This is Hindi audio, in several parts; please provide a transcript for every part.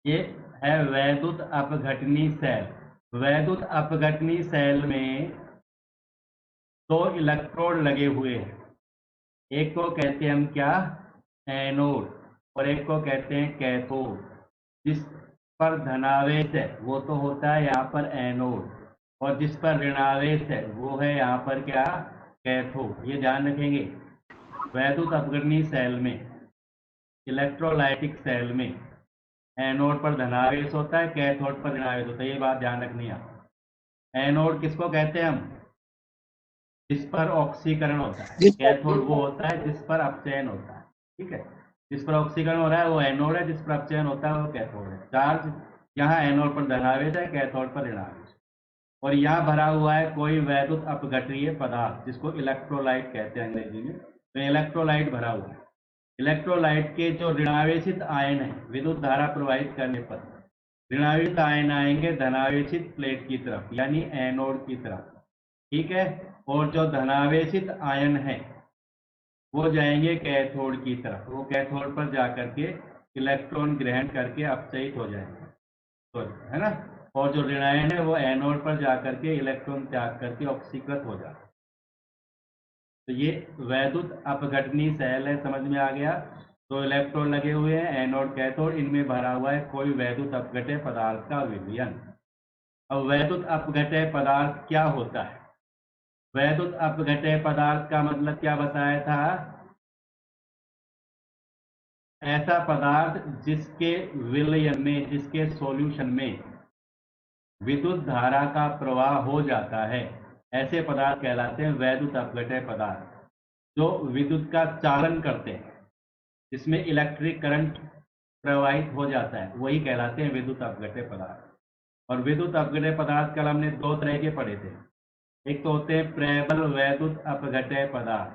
ये है वैद्युत अपघटनी सेल। वैद्युत अपघटनी सेल में दो इलेक्ट्रोड लगे हुए हैं। एक को कहते हैं हम क्या, एनोड, और एक को कहते हैं कैथोड। जिस पर धनावेश है वो तो होता है यहाँ पर एनोड, और जिस पर ऋणावेश है वो है यहाँ पर क्या, कैथोड। ये ध्यान रखेंगे। वैद्युत अपघटनी सेल में, इलेक्ट्रोलाइटिक सेल में एनोड पर धनावेश होता है, कैथोड पर ऋणावेश होता है। ये बात ध्यान रखनी है। एनोड किसको कहते हैं हम, जिस पर ऑक्सीकरण होता है। कैथोड वो होता है जिस पर अपचयन होता है। ठीक है, जिस पर ऑक्सीकरण हो रहा है वो एनोड है, जिस पर अपचयन होता है वो कैथोड है। चार्ज यहाँ एनोड पर धनावेश है, कैथोड पर ऋणावेश। और यहाँ भरा हुआ है कोई वैद्युत अपघटनीय पदार्थ, जिसको इलेक्ट्रोलाइट कहते हैं अंग्रेजी में। तो इलेक्ट्रोलाइट भरा हुआ है। इलेक्ट्रोलाइट के जो ऋणावेशित आयन है, विद्युत धारा प्रवाहित करने पर ऋणावेशित आयन आएंगे धनावेशित प्लेट की तरफ, यानी एनोड की तरफ। ठीक है, और जो धनावेशित आयन है वो जाएंगे कैथोड की तरफ। वो कैथोड पर जाकर के इलेक्ट्रॉन ग्रहण करके अपचयित हो जाएंगे, तो है ना। और जो ऋणायन है वो एनोड पर जाकर के इलेक्ट्रॉन त्याग करके ऑक्सीकृत हो जाते हैं। तो ये वैद्युत अपघटनी सेल है, समझ में आ गया। तो इलेक्ट्रॉन लगे हुए हैं, एनोड कैथोड, इनमें भरा हुआ है कोई वैद्युत अपघटय पदार्थ का विलयन। अब वैद्युत अपघटय पदार्थ क्या होता है। वैद्युत अपघटय पदार्थ का मतलब क्या बताया था, ऐसा पदार्थ जिसके विलयन में, जिसके सॉल्यूशन में विद्युत धारा का प्रवाह हो जाता है, ऐसे पदार्थ कहलाते हैं वैद्युत अपघटय पदार्थ। जो विद्युत का चालन करते हैं, जिसमें इलेक्ट्रिक करंट प्रवाहित हो जाता है, वही कहलाते हैं विद्युत अपघटय पदार्थ। और विद्युत अपघटय पदार्थ कल हमने दो तरह के पढ़े थे। एक तो होते हैं प्रबल वैद्युत अपघटय पदार्थ,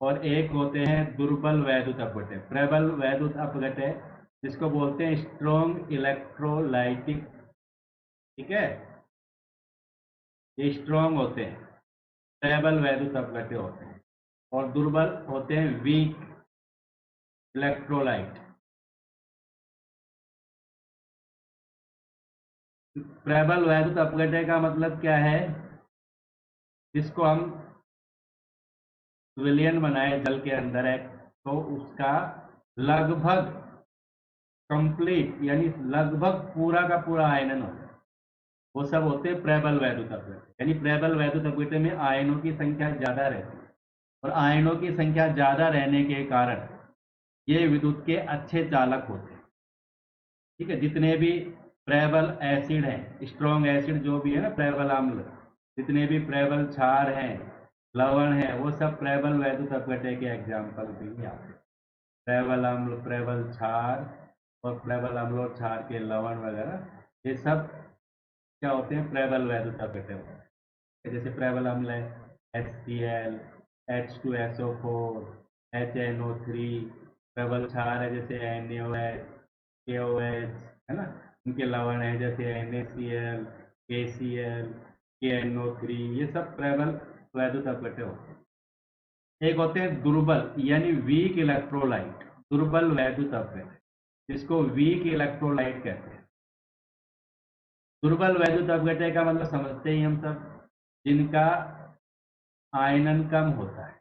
और एक होते हैं दुर्बल वैद्युत अपघटय। प्रबल वैद्युत अपघटय जिसको बोलते हैं स्ट्रॉन्ग इलेक्ट्रोलाइटिक, ठीक है, ये स्ट्रॉन्ग होते हैं, प्रबल वैद्युत अपघट्य होते हैं। और दुर्बल होते हैं वीक इलेक्ट्रोलाइट। प्रबल वैद्युत अपघट्य का मतलब क्या है, जिसको हम विलयन बनाए जल के अंदर है, तो उसका लगभग कंप्लीट, यानी लगभग पूरा का पूरा आयनन होता है, वो सब होते हैं प्रबल वैद्युत अपघट्य। यानी प्रबल वैद्युत अपघट्य में आयनों की संख्या ज्यादा रहती है, और आयनों की संख्या ज्यादा रहने के कारण ये विद्युत के अच्छे चालक होते हैं। ठीक है, जितने भी प्रबल एसिड हैं, स्ट्रॉन्ग एसिड जो भी है ना, प्रबल अम्ल, जितने भी प्रबल क्षार हैं, लवण है, वो सब प्रबल वैद्युत अपघट्य के एग्जाम्पल भी ही आते हैं। प्रबल अम्ल, प्रबल क्षार, और प्रबल अम्ल और क्षार के लवण वगैरह, ये सब क्या होते हैं, प्रबल वैद्युत अपघट्य होते हैं। जैसे प्रबल अम्ल है HCl, H2SO4, HNO3। प्रबल क्षार है जैसे NaOH, KOH, है ना। उनके लवण है जैसे NaCl, KCl, KNO3। ये सब प्रबल वैद्युत अपघट्य होते हैं। एक होते हैं दुर्बल, यानी वीक इलेक्ट्रोलाइट, दुर्बल वैद्युत अपघट्य, जिसको वीक इलेक्ट्रोलाइट कहते हैं। दुर्बल वैद्युत अपघट्य का मतलब समझते ही हम सब, जिनका आयनन कम होता है।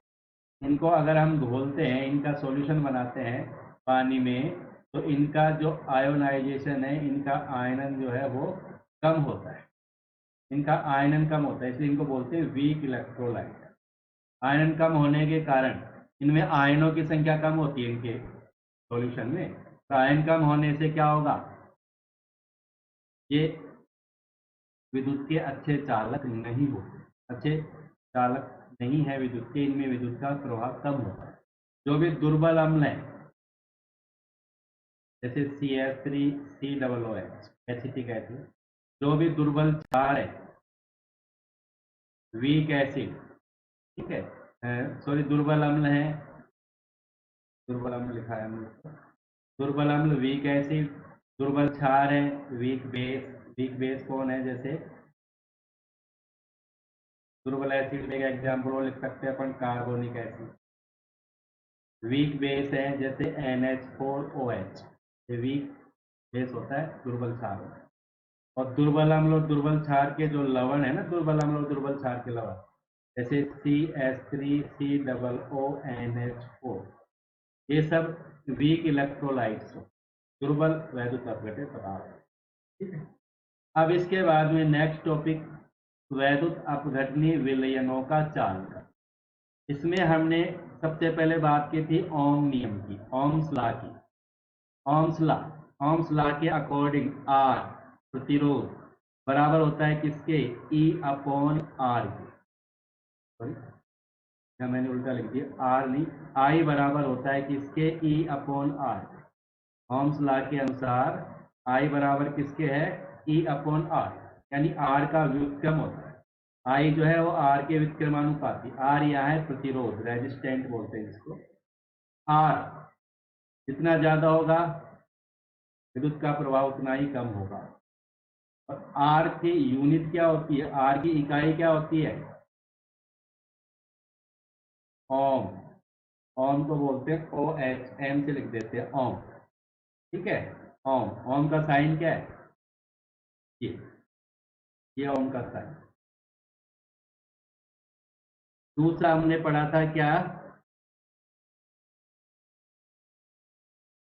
इनको अगर हम घोलते हैं, इनका सॉल्यूशन बनाते हैं पानी में, तो इनका जो आयोनाइजेशन है, इनका आयनन जो है वो कम होता है। इनका आयनन कम होता है, इसलिए इनको बोलते हैं वीक इलेक्ट्रोलाइट। आयनन कम होने के कारण इनमें आयनों की संख्या कम होती है इनके सॉल्यूशन में। तो आयन कम होने से क्या होगा, ये विद्युत के अच्छे चालक नहीं होते, अच्छे चालक नहीं है विद्युत के, इनमें विद्युत का प्रभाव कम होता है। जो भी दुर्बल अम्ल है, जैसे CH3COOH, एसिटिक एसिड, जो भी दुर्बल क्षार है, वीक एसिड, ठीक है, सॉरी दुर्बल अम्ल है, दुर्बल अम्ल लिखा है हमने, दुर्बल अम्ल वीक एसिड, दुर्बल क्षार है वीक बेस। वीक बेस कौन है, जैसे दुर्बल एसिड में एग्जाम्पल और लिख सकते हैं अपन, कार्बोनिक एसिड। वीक बेस है जैसे NH4OH, ये वीक बेस होता है, दुर्बल क्षार होता है। और दुर्बल अम्ल और दुर्बल क्षार के जो लवण है ना, दुर्बल अम्ल और दुर्बल क्षार के लवण, जैसे CH3COONH4, ये सब वीक इलेक्ट्रोलाइट्स हो, दुर्बल वैद्युत अपघट्य पदार्थ। ठीक है। अब इसके बाद में नेक्स्ट टॉपिक, वैद्युत अपघटनीय विलयनों का चालन। इसमें हमने सबसे पहले बात की थी ओम नियम की, ओम्स लॉ की। ओम्स लॉ के अकॉर्डिंग आर प्रतिरोध बराबर होता है किसके, E/R के। सॉरी, या मैंने उल्टा लिख दिया, आर नहीं, आई बराबर होता है किसके, E/R। ओम्स लॉ के अनुसार आई बराबर किसके है, E/R, यानी आर का व्युत्क्रम होता है। आई जो है वो आर के व्युत्क्रमानुपाती, आर यहाँ है प्रतिरोध, रेजिस्टेंट बोलते हैं इसको। आर जितना ज्यादा होगा विद्युत का प्रवाह उतना ही कम होगा। और आर की यूनिट क्या होती है, आर की इकाई क्या होती है, ओम। ओम को बोलते हैं OH, एम से लिख देते हैं ओम। ठीक है, ओम। ओम का साइन क्या है, ये ओम का साइन। दूसरा हमने पढ़ा था क्या,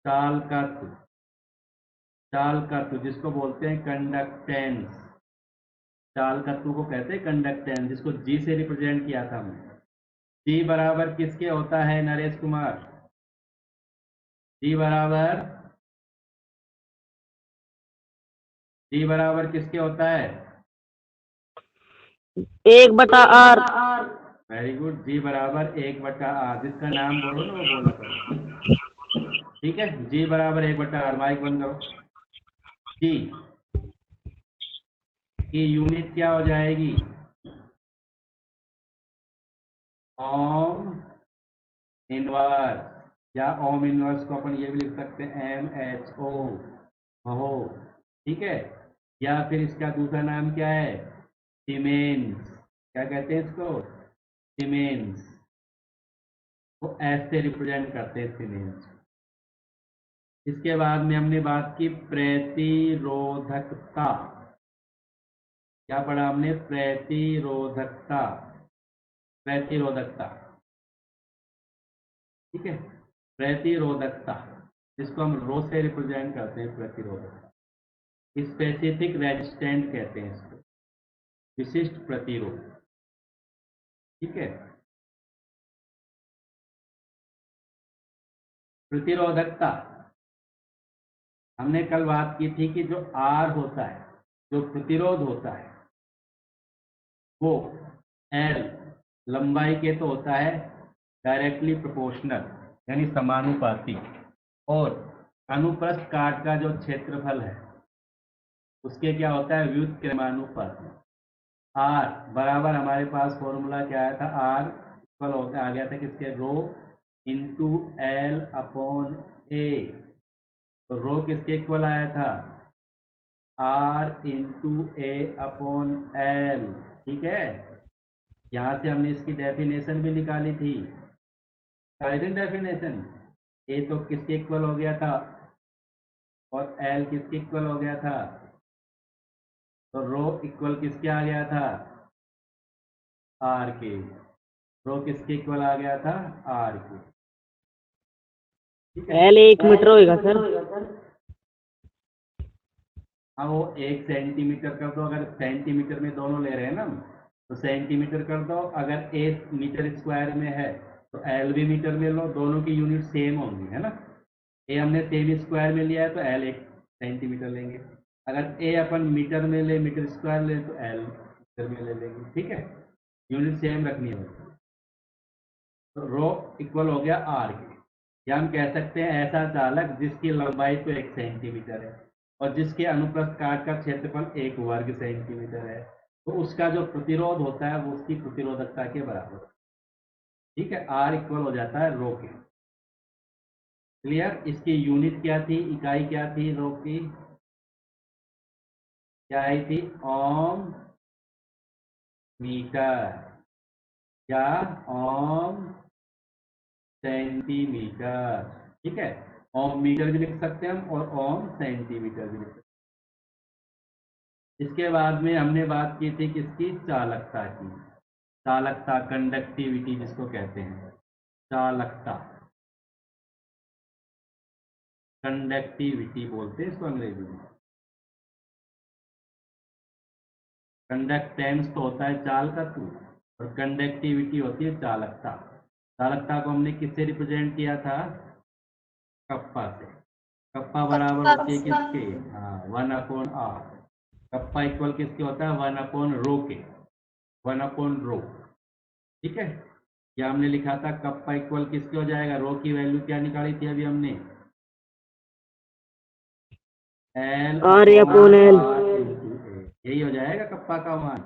चालकत्व। चालकत्व जिसको बोलते हैं कंडक्टेंस, चालकत्व को कहते हैं कंडक्टेंस, जिसको जी से रिप्रेजेंट किया था हमने। जी बराबर किसके होता है नरेश कुमार, जी बराबर, जी बराबर किसके होता है, 1/R। वेरी गुड, जी बराबर 1/R। जिसका नाम बोलो ना वो बोला करो। ठीक है, जी बराबर 1/R। माइक बंद करो। जी की यूनिट क्या हो जाएगी, ओम इनवर्स, या ओम इनवर्स को अपन ये भी लिख सकते हैं MHO, महो। ठीक है, या फिर इसका दूसरा नाम क्या है, सीमेंस। क्या कहते हैं इसको, सीमेंस। वो एस से रिप्रेजेंट करते हैं सीमेंस। इसके बाद में हमने बात की प्रतिरोधकता। क्या पढ़ा हमने, प्रतिरोधकता, प्रतिरोधकता। ठीक है, प्रतिरोधकता जिसको हम रो से रिप्रेजेंट करते हैं, प्रतिरोधकता। स्पेसिफिक रेजिस्टेंट कहते हैं इसको, विशिष्ट प्रतिरोध। ठीक है, प्रतिरोधकता हमने कल बात की थी कि जो आर होता है, जो प्रतिरोध होता है, वो एल लंबाई के तो होता है डायरेक्टली प्रोपोर्शनल, यानी समानुपाती। और अनुप्रस्थ काट का जो क्षेत्रफल है उसके क्या होता है, व्युत्क्रमानुपाती। आर बराबर हमारे पास फॉर्मूला क्या आया था, आर इक्वल होकर आ गया था किसके, rho into L upon A. तो रो किसके इक्वल आया था, R into A upon L. ठीक है, यहां से हमने इसकी डेफिनेशन भी निकाली थी, डेफिनेशन। ए तो किसके इक्वल हो गया था और एल किसके इक्वल हो गया था, तो रो इक्वल किसके आ गया था, आर के। रो किसके इक्वल आ गया था, आर के। ठीक है, L 1 मीटर होएगा सर। हाँ वो 1 सेंटीमीटर कर दो, अगर सेंटीमीटर में दोनों ले रहे हैं ना हम, तो सेंटीमीटर कर दो। अगर 1 मीटर स्क्वायर में है तो एल भी मीटर में लो, दोनों की यूनिट सेम होंगी, है ना। ए हमने सेम स्क्वायर में लिया है तो एल 1 सेंटीमीटर लेंगे। अगर ए अपन मीटर में ले, मीटर स्क्वायर ले, तो एल मीटर में ले लेंगे। ठीक है, यूनिट सेम रखनी है। तो रो इक्वल हो गया आर के, या हम कह सकते हैं ऐसा चालक जिसकी लंबाई तो 1 सेंटीमीटर है और जिसके अनुप्रस्थ काट का क्षेत्रफल 1 वर्ग सेंटीमीटर है, तो उसका जो प्रतिरोध होता है वो उसकी प्रतिरोधकता के बराबर। ठीक है, आर इक्वल हो जाता है रो के। क्लियर, इसकी यूनिट क्या थी, इकाई क्या थी रो की, क्या आई थी, ओम मीटर या ओम सेंटीमीटर। ठीक है, ओम मीटर भी लिख सकते हैं हम और ओम सेंटीमीटर भी लिख सकते हैं। इसके बाद में हमने बात की थी किसकी, चालकता की। चालकता, कंडक्टिविटी जिसको कहते हैं, चालकता, कंडक्टिविटी बोलते हैं इसको अंग्रेजी में। कंडक्टेंस तो होता है चालकत्व और कंडक्टिविटी होती है चालकता। चालकता को हमने किससे रिप्रेजेंट किया था, कप्पा से। कप्पा बराबर होती है किसके, हाँ, 1/r। कप्पा इक्वल किसके होता है, 1/रो के, 1/रो। ठीक है, या हमने लिखा था कप्पा इक्वल किसके हो जाएगा, रो की वैल्यू क्या निकाली थी अभी हमने, L R upon upon L। R into A, यही हो जाएगा कप्पा का मान।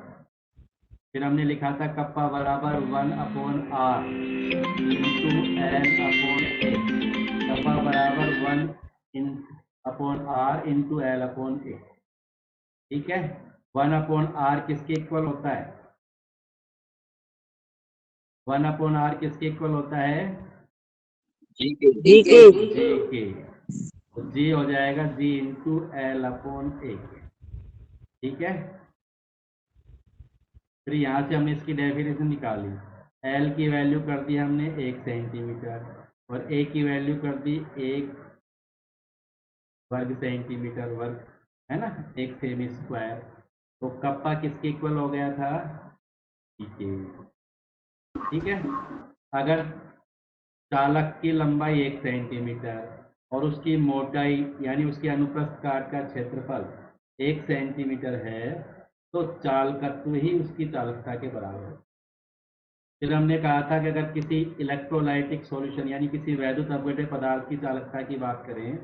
फिर हमने लिखा था कप्पा बराबर 1/r इंटू एल अपॉन ए। कप्पा बराबर 1/r इंटू एल अपॉन ए। ठीक है, 1/r किसके इक्वल होता है, 1/r किसके इक्वल होता है, जी के। जी के। तो जी हो जाएगा जी इंटू एल अपॉन ए। ठीक है, फिर यहाँ से हमने इसकी डेफिनेशन निकाली। एल की वैल्यू कर दी हमने 1 सेंटीमीटर और ए की वैल्यू कर दी 1 वर्ग सेंटीमीटर वर्ग, है ना, 1 सेमी स्क्वायर। तो कप्पा किसके इक्वल हो गया था, ठीक है। अगर चालक की लंबाई 1 सेंटीमीटर और उसकी मोटाई यानी उसके अनुप्रस्थ काट का क्षेत्रफल 1 सेंटीमीटर है तो चालकत्व ही उसकी चालकता के बराबर है। फिर हमने कहा था कि अगर किसी इलेक्ट्रोलाइटिक सॉल्यूशन यानी किसी वैद्युत अपघट्य पदार्थ की चालकता की बात करें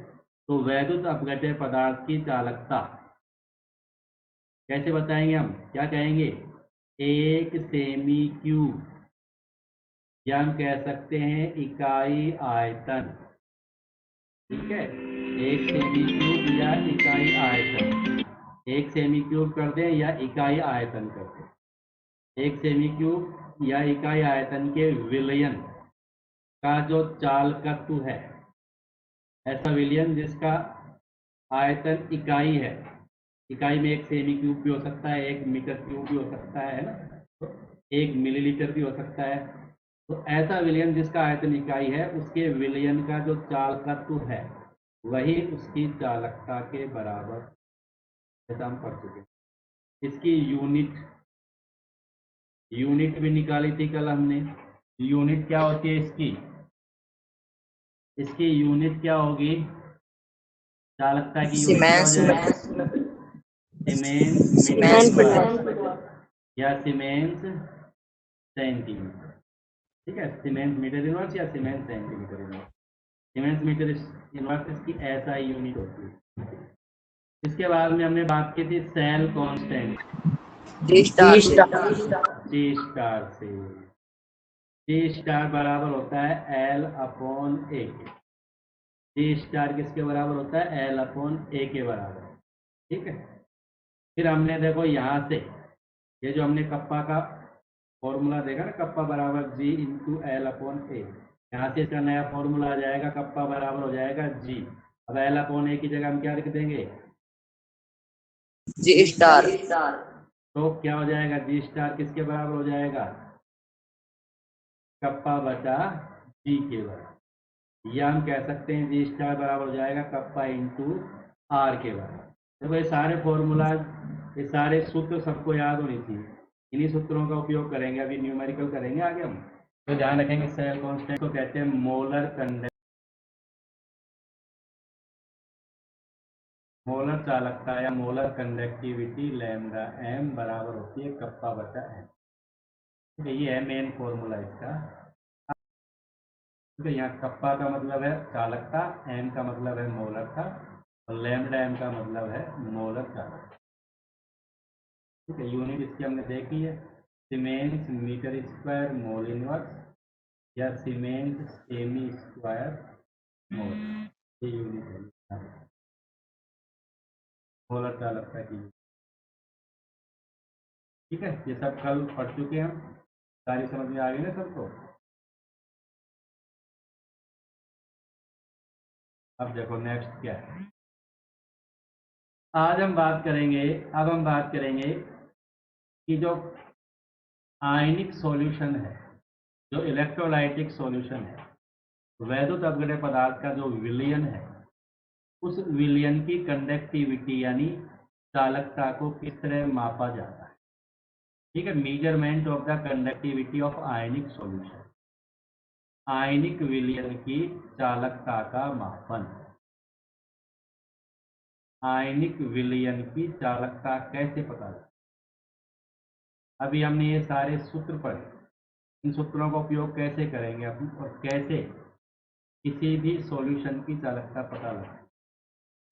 तो वैद्युत अपघट्य पदार्थ की चालकता कैसे बताएंगे हम, क्या कहेंगे, 1 सेमी क्यूब, या हम कह सकते हैं इकाई आयतन। ठीक है, 1 सेमी क्यूब या इकाई आयतन, 1 सेमी क्यूब कर दें या इकाई आयतन कर दें। 1 सेमी क्यूब या इकाई आयतन के विलयन का जो चालकत्व है, ऐसा विलयन जिसका आयतन इकाई है, इकाई में 1 सेमी क्यूब भी हो सकता है, 1 मीटर क्यूब भी हो सकता है ना, तो 1 मिलीलीटर भी हो सकता है। तो ऐसा विलयन जिसका आयतन इकाई है उसके विलयन का जो चालकत्व है वही उसकी चालकता के बराबर, ऐसा हम पढ़ चुके हैं। इसकी यूनिट भी निकाली थी कल हमने। यूनिट क्या होती है इसकी यूनिट क्या होगी, चालकता की यूनिट क्या हो जाएगी, सीमेंस मीटर स्क्वायर या सीमेंस सेंटीमीटर। ठीक है, सीमेंस मीटर इनवर्स या siemens centimetre inverse. Siemens metre inverse इसकी एसआई यूनिट होती है। इसके बाद में हमने बात की थी सेल कांस्टेंट, जी स्टार से। जी स्टार से। जी स्टार बराबर होता है एल अपॉन ए के। जी स्टार किसके बराबर होता है, एल अपॉन ए के बराबर। ठीक है, फिर हमने देखो यहाँ से ये जो हमने कप्पा का फॉर्मूला देखा ना, कप्पा बराबर जी इंटू एल अपॉन ए, यहाँ से इसका नया फॉर्मूला आ जाएगा, कप्पा बराबर हो जाएगा जी। अब एल अपॉन ए की जगह हम क्या लिख देंगे, जी स्टार। तो क्या हो जाएगा, जी स्टार किसके बराबर हो जाएगा, कप्पा बटा जी के बराबर, या हम कह सकते हैं जी स्टार बराबर हो जाएगा कप्पा इंटू आर के बराबर। देखो ये सारे फॉर्मूला, ये सारे सूत्र सबको याद होनी चाहिए, इन्हीं सूत्रों का उपयोग करेंगे, अभी न्यूमेरिकल करेंगे आगे हम। तो ध्यान रखेंगे सेल कांस्टेंट को कहते हैं मोलर चालकता या मोलर कंडक्टिविटी लैम्डा एम बराबर होती है कप्पा बटा एम। ठीक है, ये है मेन फॉर्मूला इसका। ठीक है, यहाँ कप्पा का मतलब है चालकता, एम का मतलब है मोलरता और लैम्डा एम का मतलब है मोलर चालकता। ठीक है, यूनिट इसकी हमने देखी है, siemens metre square mole inverse या सीमेंस सेमी स्क्वायर मोल, ये यूनिट है मोलर चालकता की। ठीक है, ये सब कल पढ़ चुके हैं हम, सारी समझ में आ गई ना सबको। अब देखो नेक्स्ट क्या है। अब हम बात करेंगे कि जो आयनिक सॉल्यूशन है, जो इलेक्ट्रोलाइटिक सॉल्यूशन है, वैद्युत अपघट्य पदार्थ का जो विलयन है, उस विलयन की कंडक्टिविटी यानी चालकता को किस तरह मापा जाता है। ठीक है, measurement of the conductivity of ionic solution, ionic विलयन की चालकता का मापन। आयनिक विलयन की चालकता कैसे पता लगता है। अभी हमने ये सारे सूत्र पढ़े, इन सूत्रों का उपयोग कैसे करेंगे अपन और कैसे किसी भी सॉल्यूशन की चालकता पता लगाएं।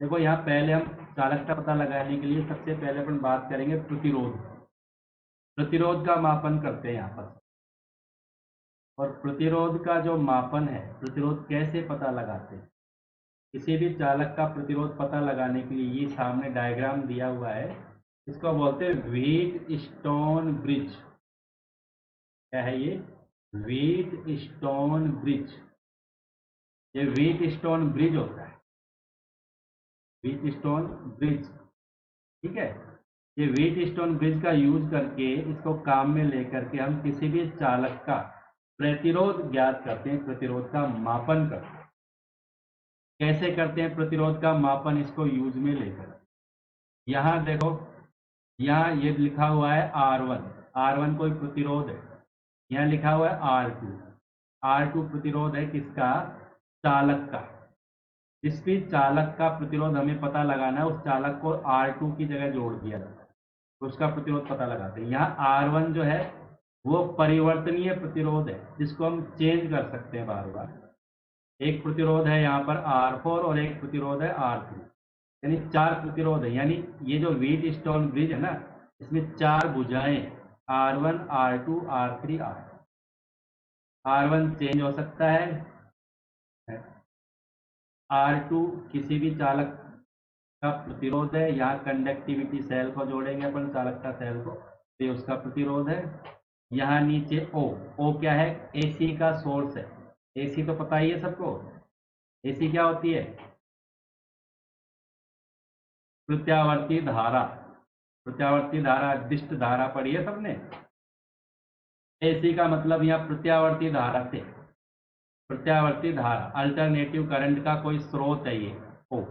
देखो यहाँ पहले हम चालकता पता लगाने के लिए सबसे पहले अपन बात करेंगे प्रतिरोध। प्रतिरोध का मापन करते हैं यहाँ पर, और प्रतिरोध का जो मापन है, प्रतिरोध कैसे पता लगाते हैं। किसी भी चालक का प्रतिरोध पता लगाने के लिए ये सामने डायग्राम दिया हुआ है, इसको बोलते हैं व्हीट स्टोन ब्रिज। क्या है ये? Wheat stone bridge. ये व्हीट स्टोन ब्रिज होता है, व्हीट स्टोन ब्रिज। ठीक है, ये व्हीट स्टोन ब्रिज का यूज करके, इसको काम में लेकर के हम किसी भी चालक का प्रतिरोध ज्ञात करते हैं, प्रतिरोध का मापन करते हैं। कैसे करते हैं प्रतिरोध का मापन इसको यूज में लेकर? यहाँ देखो, यहाँ ये लिखा हुआ है R1, R1 कोई प्रतिरोध है। यहाँ लिखा हुआ है R2, R2 प्रतिरोध है किसका? चालक का। जिस भी चालक का प्रतिरोध हमें पता लगाना है, उस चालक को R2 की जगह जोड़ दिया जाता है, तो उसका प्रतिरोध पता लगाते हैं। यहाँ R1 जो है वो परिवर्तनीय प्रतिरोध है, जिसको हम चेंज कर सकते हैं बार बार। एक प्रतिरोध है यहाँ पर R4 और एक प्रतिरोध है R3, यानी 4 प्रतिरोध है। यानी ये जो व्हीट स्टोन ब्रिज है ना, इसमें 4 भुजाएं R1, R2, R3, R1 change हो सकता है, R2 किसी भी चालक का प्रतिरोध है। यहाँ कंडक्टिविटी सेल को जोड़ेंगे अपन, चालकता सेल को, तो ये उसका प्रतिरोध है। यहाँ नीचे O क्या है? AC का सोर्स है। AC तो पता ही है सबको, AC क्या होती है? प्रत्यावर्ती धारा। प्रत्यावर्ती धारा, दिष्ट धारा पढ़ी है सबने। AC का मतलब यहाँ प्रत्यावर्ती धारा से, प्रत्यावर्ती धारा, अल्टरनेटिव करंट का कोई स्रोत है ये O।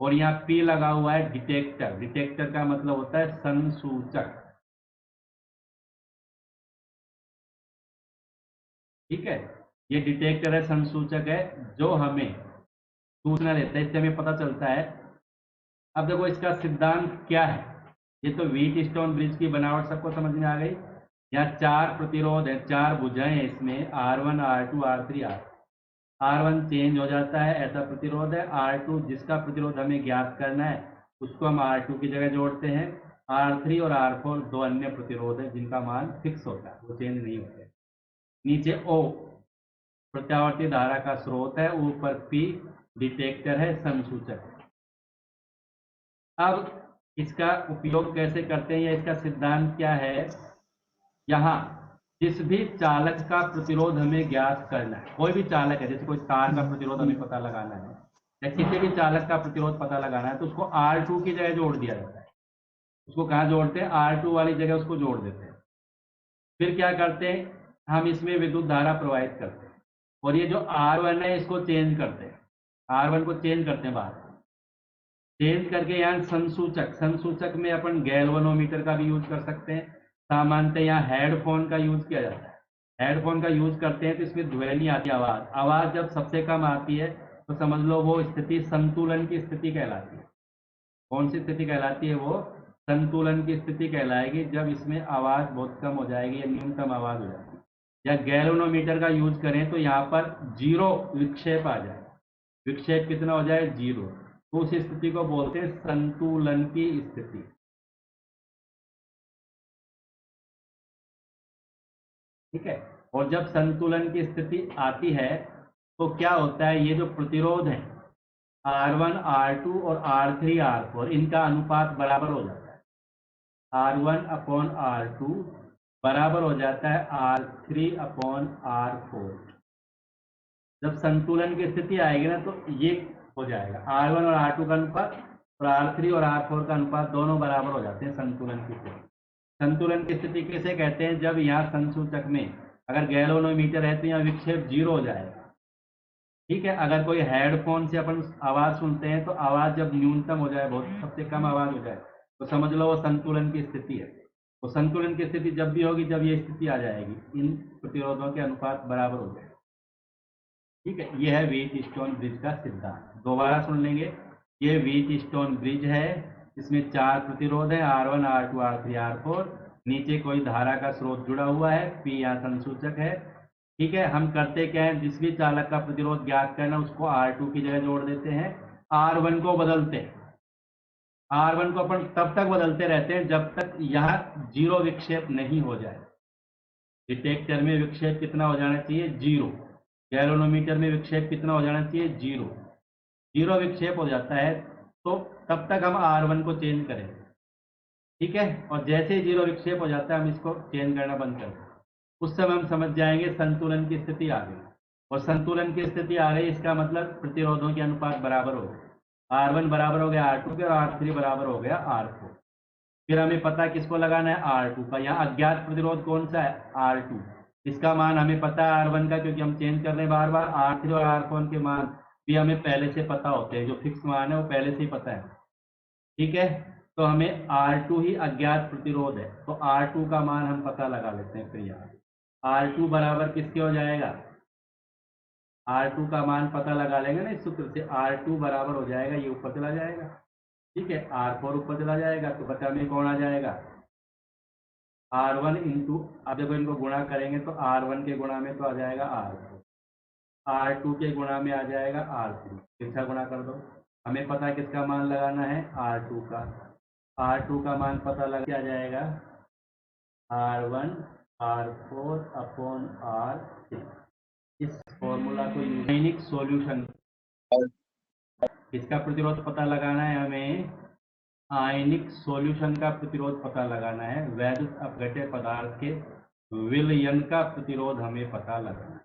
और यहाँ P लगा हुआ है डिटेक्टर। डिटेक्टर का मतलब होता है संसूचक। ठीक है, ये डिटेक्टर है, संसूचक है, जो हमें सूचना देता है, इससे हमें पता चलता है। अब देखो इसका सिद्धांत क्या है। ये तो व्हीट स्टोन ब्रिज की बनावट सबको समझ में आ गई। यहाँ 4 प्रतिरोध है, 4 भुजाएं हैं इसमें, R1, R2, R3, R1 change हो जाता है, ऐसा प्रतिरोध है। R2 जिसका प्रतिरोध हमें ज्ञात करना है, उसको हम R2 की जगह जोड़ते हैं। R3 और R4 दो अन्य प्रतिरोध है जिनका मान फिक्स होता है, वो चेंज नहीं होते। नीचे O प्रत्यावर्ती धारा का स्रोत है, ऊपर P डिटेक्टर है, संसूचक है। अब इसका उपयोग कैसे करते हैं या इसका सिद्धांत क्या है? यहाँ जिस भी चालक का प्रतिरोध हमें ज्ञात करना है, कोई भी चालक है, जैसे कोई तार का प्रतिरोध हमें पता लगाना है या किसी भी चालक का प्रतिरोध पता लगाना है, तो उसको R2 की जगह जोड़ दिया जाता है। उसको कहाँ जोड़ते हैं? R2 वाली जगह उसको जोड़ देते हैं। फिर क्या करते हैं? हम इसमें विद्युत धारा प्रवाहित करते हैं, और ये जो R1 है इसको चेंज करते हैं, R1 को चेंज करते हैं बाहर, चेंज करके यहाँ संसूचक, संसूचक में अपन गैल्वेनोमीटर का भी यूज कर सकते हैं। सामान्यतः यहाँ हेडफोन का यूज किया जाता है। हेडफोन का यूज करते हैं तो इसमें ध्वनि आती है, आवाज, आवाज जब सबसे कम आती है तो समझ लो वो स्थिति संतुलन की स्थिति कहलाती है। कौन सी स्थिति कहलाती है? वो संतुलन की स्थिति कहलाएगी, जब इसमें आवाज बहुत कम हो जाएगी या न्यूनतम आवाज हो जाएगी। या गैल्वेनोमीटर का यूज करें तो यहाँ पर 0 विक्षेप आ जाए, विक्षेप कितना हो जाए? 0, तो उस स्थिति को बोलते हैं संतुलन की स्थिति। ठीक है, और जब संतुलन की स्थिति आती है तो क्या होता है? ये जो प्रतिरोध है R1, R2 और R3, R4, इनका अनुपात बराबर हो जाता है। R1/R2 बराबर हो जाता है R3/R4। जब संतुलन की स्थिति आएगी ना, तो ये हो जाएगा। R1 और R2 का अनुपात और R3 और R4 का अनुपात दोनों बराबर हो जाते हैं संतुलन की स्थिति। संतुलन की स्थिति किसे कहते हैं? जब यहाँ संसूचक में अगर गैल्वेनोमीटर है तो यहाँ विक्षेप 0 हो जाएगा। ठीक है, अगर कोई हेडफोन से अपन आवाज सुनते हैं तो आवाज जब न्यूनतम हो जाए, बहुत सबसे कम आवाज हो जाए, तो समझ लो वो संतुलन की स्थिति है। तो संतुलन की स्थिति जब भी होगी जब ये स्थिति आ जाएगी, इन प्रतिरोधों के अनुपात बराबर हो जाएगा। ठीक है, ये है व्हीट स्टोन ब्रिज का सिद्धांत। दोबारा सुन लेंगे, ये व्हीट स्टोन ब्रिज है, इसमें 4 प्रतिरोध है, R1 R2 R3 R4। नीचे कोई धारा का स्रोत जुड़ा हुआ है, P यहाँ संसूचक है। ठीक है, हम करते क्या है, जिस भी चालक का प्रतिरोध ज्ञात करना उसको R2 की जगह जोड़ देते हैं, R1 को बदलते हैं। R1 को अपन तब तक बदलते रहते हैं जब तक यहाँ 0 विक्षेप नहीं हो जाए। डिटेक्टर में विक्षेप कितना हो जाना चाहिए? 0। गैल्वेनोमीटर में विक्षेप कितना हो जाना चाहिए? 0। 0 विक्षेप हो जाता है तो तब तक हम R1 को चेंज करेंगे। ठीक है, और जैसे ही 0 विक्षेप हो जाता है हम इसको चेंज करना बंद कर देंगे। उस समय हम समझ जाएंगे संतुलन की स्थिति आ गई। और संतुलन की स्थिति आ गई इसका मतलब प्रतिरोधों के अनुपात बराबर हो गए। R1 बराबर हो गया R2 के और R3 बराबर हो गया R4। फिर हमें पता किसको लगाना है? R2 का। यहाँ अज्ञात प्रतिरोध कौन सा है? R2। इसका मान हमें पता है R1 का, क्योंकि हम चेंज कर रहे हैं बार बार। R3 और R4 के मान भी हमें पहले से पता होते हैं, जो फिक्स मान है वो पहले से ही पता है। ठीक है, तो हमें R2 ही अज्ञात प्रतिरोध है, तो R2 का मान हम पता लगा लेते हैं। फिर यहाँ R2 बराबर किसके हो जाएगा? R2 का मान पता लगा लेंगे ना इस सूत्र से। R2 बराबर हो जाएगा, ये ऊपर चला जाएगा। ठीक है, R4 ऊपर चला जाएगा, तो बचा में कौन आ जाएगा? R1 इंटू, अब जब इनको गुणा करेंगे तो R1 के गुणा में तो आ जाएगा R4, R2 के गुणा में आ जाएगा R3। किसका गुणा कर दो, हमें पता है किसका मान लगाना है? R2 का। R2 का मान पता लग जाएगा R1 R4 अपॉन R3। इस फॉर्मूला को यूनिक सॉल्यूशन, इसका प्रतिरोध पता लगाना है हमें, आयनिक सॉल्यूशन का प्रतिरोध पता लगाना है। वैद्युत अपघट्य पदार्थ के विलयन का प्रतिरोध हमें पता लगाना है।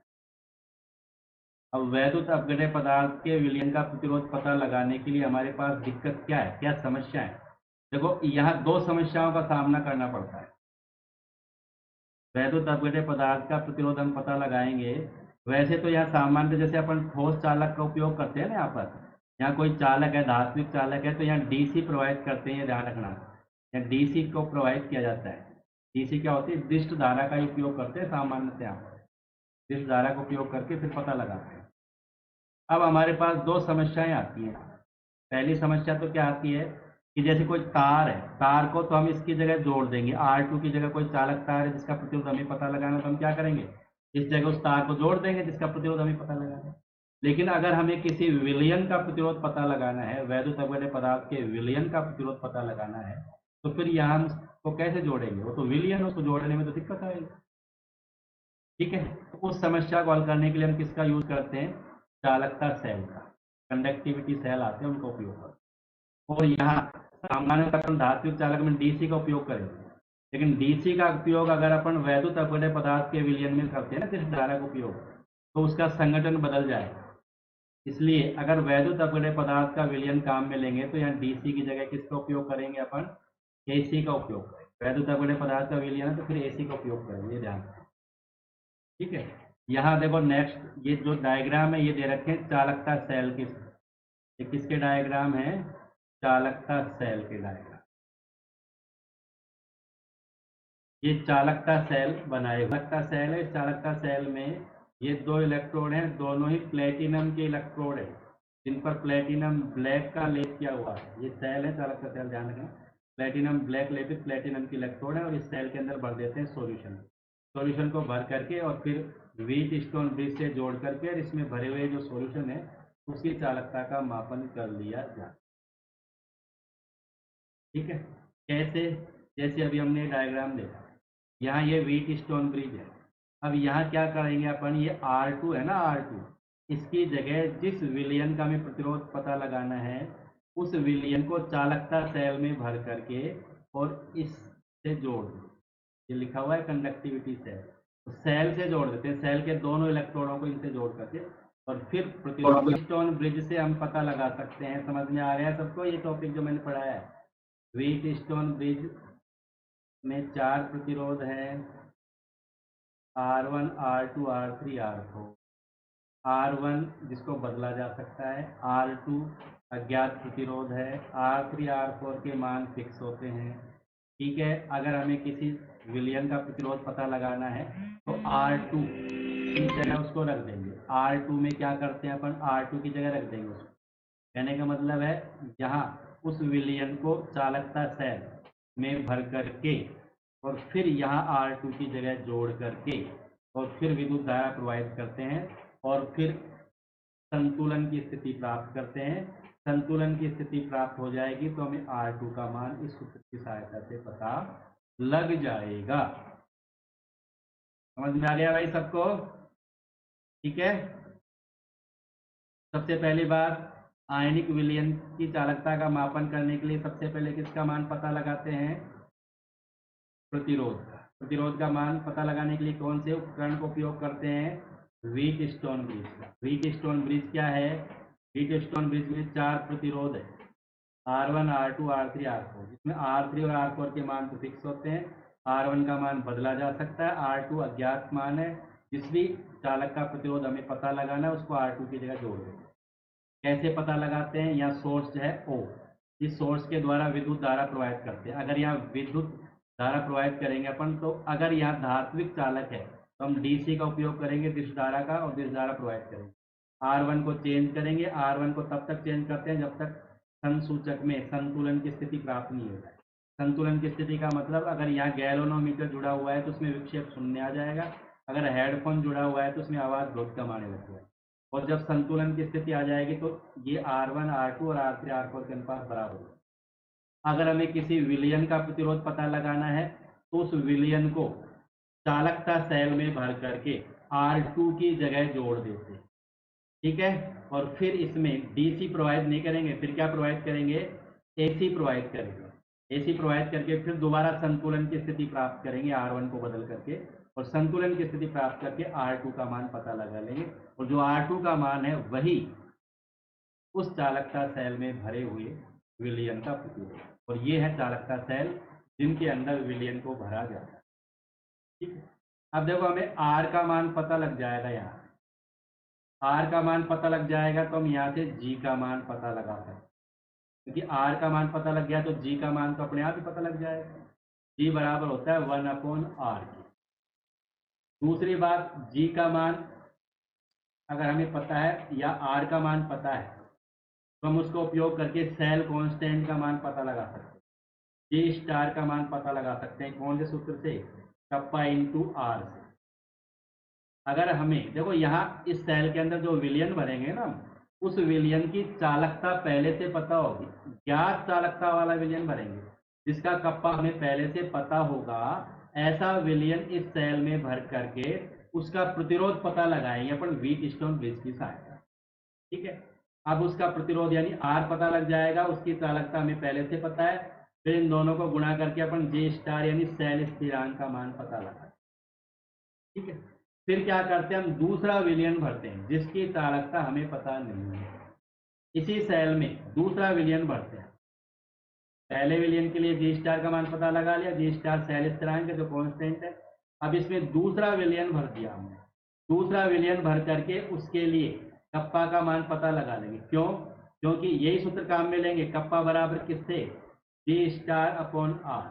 अब वैद्युत अपघट्य पदार्थ के विलयन का प्रतिरोध पता लगाने के लिए हमारे पास दिक्कत क्या है, क्या समस्या है? देखो, यहाँ 2 समस्याओं का सामना करना पड़ता है। वैद्युत अपघट्य पदार्थ का प्रतिरोध हम पता लगाएंगे। वैसे तो यहाँ सामान्य जैसे अपन ठोस चालक का उपयोग करते हैं ना, यहाँ कोई चालक है, धात्विक चालक है, तो यहाँ डीसी प्रोवाइड करते हैं, ध्यान रखना। यहाँ डीसी को प्रोवाइड किया जाता है। डीसी क्या होती है? दृष्ट धारा का उपयोग करते हैं सामान्यतः, यहाँ दृष्ट धारा का उपयोग करके फिर पता लगाते हैं। अब हमारे पास 2 समस्याएं आती हैं। पहली समस्या तो क्या आती है कि जैसे कोई तार है, तार को तो हम इसकी जगह जोड़ देंगे। R2 की जगह कोई चालक तार है जिसका प्रतिरोध हमें पता लगाना, तो हम क्या करेंगे? इस जगह उस तार को जोड़ देंगे जिसका प्रतिरोध हमें पता लगाना है। लेकिन अगर हमें किसी विलयन का प्रतिरोध पता लगाना है, वैद्युत अपघट्य पदार्थ के विलयन का प्रतिरोध पता लगाना है, तो फिर यहाँ हम उसको कैसे जोड़ेंगे? वो तो विलयन, उसको जोड़ने में तो दिक्कत आएगी। ठीक है, तो उस समस्या को हल करने के लिए हम किसका यूज करते हैं? चालकता सेल का, कंडक्टिविटी सेल आते हैं, उनका उपयोग करते हैं। और यहाँ सामान्यतः अपन धात्विक चालक में डीसी का उपयोग करेंगे, लेकिन डीसी का उपयोग अगर अपन वैद्युत अपघट्य पदार्थ के विलयन में करते हैं ना, जिस धारा का उपयोग, तो उसका संगठन बदल जाएगा। इसलिए अगर वैद्युत अपघट्य पदार्थ का विलयन काम में लेंगे तो यहाँ डीसी की जगह किसका उपयोग करेंगे? अपन एसी का उपयोग करेंगे। वैद्युत अपघट्य पदार्थ का विलयन है तो फिर एसी का उपयोग करेंगे, ध्यान। ठीक है, यहाँ देखो नेक्स्ट, ये जो डायग्राम है ये दे रखे हैं चालकता सेल के। ये किसके डायग्राम है? चालकता सेल के डायग्राम। ये चालकता सेल बनाए, चालकता सेल है। चालकता सेल में ये 2 इलेक्ट्रोड हैं, दोनों ही प्लेटिनम के इलेक्ट्रोड है, जिन पर प्लेटिनम ब्लैक का लेप किया हुआ है। ये सेल है चालकता सेल, ध्यान रखें। प्लेटिनम ब्लैक लेपित प्लेटिनम की इलेक्ट्रोड है, और इस सेल के अंदर भर देते हैं सॉल्यूशन। सॉल्यूशन को भर करके और फिर व्हीट स्टोन ब्रिज से जोड़ करके और इसमें भरे हुए जो सॉल्यूशन है उसकी चालकता का मापन कर लिया जाए। ठीक है, कैसे? जैसे अभी हमने डायग्राम देखा, यहाँ ये व्हीट स्टोन ब्रिज है। अब यहाँ क्या करेंगे अपन? ये R2 है ना, R2, इसकी जगह जिस विलयन का हमें प्रतिरोध पता लगाना है उस विलयन को चालकता सेल में भर करके और इससे जोड़ दो। ये लिखा हुआ है कंडक्टिविटी सेल, तो सेल से जोड़ देते हैं। सेल के दोनों इलेक्ट्रोडों को इनसे जोड़ करके और फिर प्रतिरोध स्टोन ब्रिज से हम पता लगा सकते हैं। समझ में आ रहा है सबको ये टॉपिक जो मैंने पढ़ाया है? व्हीट स्टोन ब्रिज में 4 प्रतिरोध है, R1, R2, R3, R4। R1 जिसको बदला जा सकता है, R2 अज्ञात प्रतिरोध है, R3, R4 के मान फिक्स होते हैं। ठीक है, अगर हमें किसी विलयन का प्रतिरोध पता लगाना है तो R2 की जगह उसको रख देंगे। R2 में क्या करते हैं अपन? R2 की जगह रख देंगे उसको। कहने का मतलब है यहाँ उस विलयन को चालकता सेल में भर करके और फिर यहाँ R2 की जगह जोड़ करके और फिर विद्युत धारा प्रवाहित करते हैं और फिर संतुलन की स्थिति प्राप्त करते हैं। संतुलन की स्थिति प्राप्त हो जाएगी तो हमें R2 का मान इस सूत्र की सहायता से पता लग जाएगा। समझ में आ गया भाई सबको? ठीक है, सबसे पहली बात, आयनिक विलयन की चालकता का मापन करने के लिए सबसे पहले किसका मान पता लगाते हैं? प्रतिरोध का। प्रतिरोध का मान पता लगाने के लिए कौन से उपकरण का उपयोग करते हैं? व्हीट स्टोन ब्रिज का। व्हीट स्टोन ब्रिज क्या है? व्हीट स्टोन ब्रिज में 4 प्रतिरोध है, R1, R2, R3, R4, जिसमें R3 और R4 के मान तो फिक्स होते हैं। R1 का मान बदला जा सकता है, R2 अज्ञात मान है। जिस भी चालक का प्रतिरोध हमें पता लगाना है उसको R2 की जगह जोड़ देंगे। कैसे पता लगाते हैं? यहाँ सोर्स है O, इस सोर्स के द्वारा विद्युत धारा प्रवाहित करते हैं। अगर यहाँ विद्युत धारा प्रवाहित करेंगे अपन तो अगर यहाँ धात्विक चालक है तो हम DC का उपयोग करेंगे, दिश धारा का, और दिश धारा प्रवाहित करेंगे। R1 को चेंज करेंगे। R1 को तब तक चेंज करते हैं जब तक संसूचक में संतुलन की स्थिति प्राप्त नहीं हो जाए। संतुलन की स्थिति का मतलब अगर यहाँ गैल्वेनोमीटर जुड़ा हुआ है तो उसमें विक्षेप शून्य आ जाएगा, अगर हेडफोन जुड़ा हुआ है तो उसमें आवाज बहुत कम आने लगती है। और जब संतुलन की स्थिति आ जाएगी तो ये R1, R2 और R3, R4 के अनुपात बराबर होगा। अगर हमें किसी विलयन का प्रतिरोध पता लगाना है तो उस विलयन को चालकता सेल में भर करके R2 की जगह जोड़ देते हैं। ठीक है, और फिर इसमें DC प्रवाहित नहीं करेंगे, फिर क्या प्रवाहित करेंगे? AC प्रवाहित करेंगे। AC प्रवाहित करके फिर दोबारा संतुलन की स्थिति प्राप्त करेंगे R1 को बदल करके, और संतुलन की स्थिति प्राप्त करके R2 का मान पता लगा लेंगे, और जो R2 का मान है वही उस चालकता सेल में भरे हुए विलयन का प्रतिरोध, और ये है चालकता सेल जिनके अंदर विलयन को भरा जाता है। ठीक है, अब देखो हमें R का मान पता लग जाएगा। यहाँ R का मान पता लग जाएगा तो हम यहाँ से G का मान पता लगा सकते हैं, क्योंकि R का मान पता लग गया तो G का मान तो अपने आप ही पता लग जाएगा। G बराबर होता है 1/R। दूसरी बात, G का मान अगर हमें पता है या R का मान पता है तो हम उसका उपयोग करके सेल कांस्टेंट का मान पता लगा सकते हैं। G स्टार का मान पता लगा सकते हैं कौन से सूत्र से? कप्पा इंटू R से। अगर हमें देखो यहाँ इस सेल के अंदर जो विलयन भरेंगे ना, उस विलयन की चालकता पहले से पता होगी। ज्ञात चालकता वाला विलयन भरेंगे जिसका कप्पा हमें पहले से पता होगा, ऐसा विलयन इस सेल में भर करके उसका प्रतिरोध पता लगाएंगे अपन व्हीट स्टोन ब्रिज की सहायता। ठीक है, अब उसका प्रतिरोध यानी R पता लग जाएगा, उसकी चालकता हमें पहले से पता है, फिर इन दोनों को गुणा करके अपन J स्टार यानी सेल स्थिरांक का मान पता लगा। ठीक है, फिर क्या करते हैं? हम दूसरा विलयन भरते हैं जिसकी चालकता हमें पता नहीं है। इसी सेल में दूसरा विलयन भरते हैं। पहले विलयन के लिए G स्टार का मान पता लगा लिया, G स्टार सेल स्थिरांक है जो कांस्टेंट है। अब इसमें दूसरा विलयन भर दिया हमने। दूसरा विलयन भर करके उसके लिए कप्पा का मान पता लगा लेंगे। क्यों? क्योंकि यही सूत्र काम में लेंगे, कप्पा बराबर किससे? G star upon R।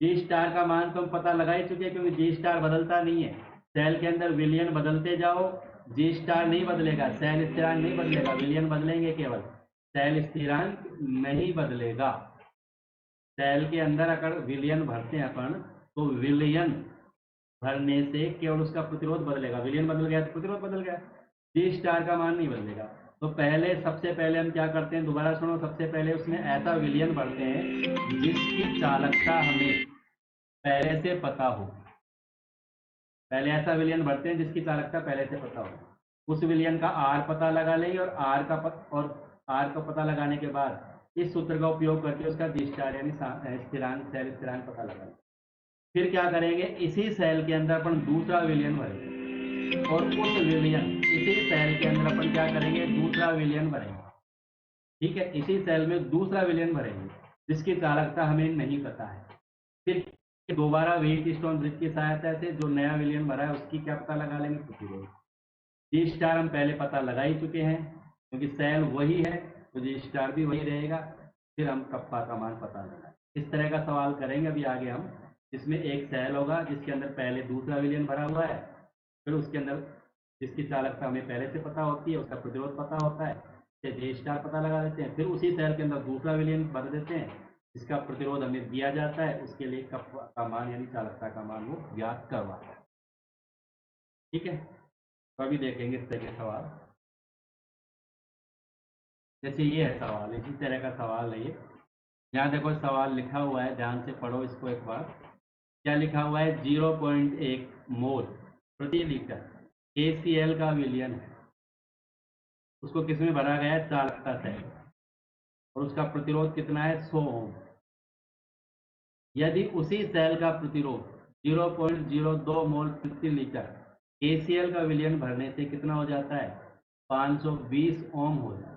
G star का मान तो हम पता लगा ही चुके क्योंकि G स्टार बदलता नहीं है। सेल के अंदर विलयन बदलते जाओ, G स्टार नहीं बदलेगा, सेल स्थिरांक नहीं बदलेगा, विलयन बदलेंगे केवल, सेल स्थिरांक नहीं बदलेगा। सेल के अंदर अगर विलयन भरते हैं अपन तो विलयन भरने से केवल उसका प्रतिरोध बदलेगा। विलयन बदल गया तो प्रतिरोध बदल गया, G स्टार का मान नहीं बदलेगा। तो पहले सबसे पहले हम क्या करते हैं? दोबारा सुनो, सबसे पहले उसमें ऐसा विलयन भरते हैं जिसकी चालकता हमें पहले से पता हो। पहले ऐसा विलयन भरते हैं जिसकी चालकता पहले से पता हो। उस विलयन का R पता लगा लेंगे और R का पता लगाने के बाद इस सूत्र का उपयोग करके उसका G स्टार यानी स्थिरांक, सेल स्थिरांक पता लगा लेंगे। फिर क्या करेंगे? इसी सेल के अंदर अपन दूसरा विलयन भरेंगे और उस विलयन, इस इसी सेल के अंदर अपन क्या करेंगे, दूसरा विलयन भरेंगे। ठीक है, इसी सेल में दूसरा विलयन भरेंगे जिसकी चालकता हमें नहीं पता है। फिर दोबारा व्हीटस्टोन ब्रिज की सहायता से जो नया विलयन भरा है उसकी क्या पता लगा लेंगे, प्रतिरोध। जी स्टार हम पहले पता लगा ही चुके हैं क्योंकि सेल वही है तो जी स्टार भी वही रहेगा। फिर हम कप्पा का मान पता लगाएं। इस तरह का सवाल करेंगे अभी आगे हम, जिसमें एक सेल होगा जिसके अंदर पहले दूसरा विलयन भरा हुआ है, फिर उसके अंदर जिसकी चालकता हमें पहले से पता होती है, उसका प्रतिरोध पता होता है, जे स्टार पता लगा देते हैं। फिर उसी सेल के अंदर दूसरा विलयन भर देते हैं जिसका प्रतिरोध हमें दिया जाता है, उसके लिए कप्पा का मान यानी चालकता का मान वो ज्ञात करवाते हैं। ठीक है, तो अभी देखेंगे इस तरह के सवाल। जैसे ये है सवाल, इसी तरह का सवाल है ये। यहाँ देखो सवाल लिखा हुआ है, ध्यान से पढ़ो इसको एक बार। क्या लिखा हुआ है, 0.1 मोल प्रति लीटर KCl का विलयन है, उसको किस में भरा गया है, चालकता से, और उसका प्रतिरोध कितना है, 100 ओम। यदि उसी सेल का प्रतिरोध 0.02 मोल प्रति लीटर KCl का विलयन भरने से कितना हो जाता है, 520 ओम हो जाता है।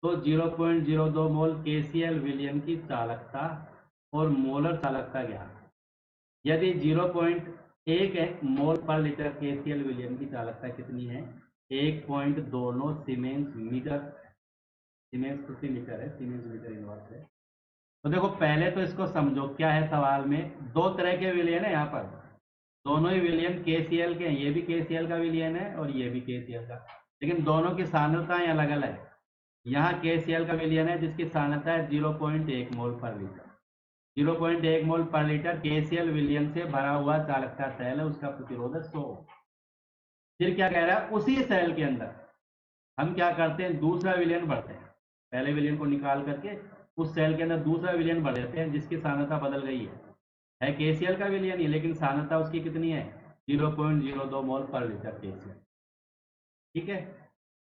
तो 0.02 मोल KCl विलयन की चालकता और मोलर चालकता ज्ञात। यदि 0.1 मोल पर लीटर KCl विलयन की चालकता कितनी है, 1.29 सीमेंस मीटर, सीमेंस प्रति मीटर है, सीमेंस मीटर इनवर्स है। तो देखो पहले तो इसको समझो, क्या है सवाल में, दो तरह के विलयन है यहाँ पर, दोनों ही विलयन KCl के हैं, ये भी KCl का विलयन है और ये भी KCl का, लेकिन दोनों की सांद्रताएं अलग अलग है। यहाँ KCl का विलयन है जिसकी सांद्रता है 0.1 मोल पर लीटर। 0.1 मोल पर लीटर KCl विलयन से भरा हुआ चालकता सेल है, उसका प्रतिरोध है 100। फिर क्या कह रहा है, उसी सेल के अंदर हम क्या करते हैं, दूसरा विलयन भरते हैं, पहले विलयन को निकाल करके उस सेल के अंदर दूसरा विलयन भर देते हैं जिसकी सांद्रता बदल गई है KCl का विलयन ही, लेकिन सांद्रता उसकी कितनी है, 0.02 मोल पर लीटर KCl। ठीक है,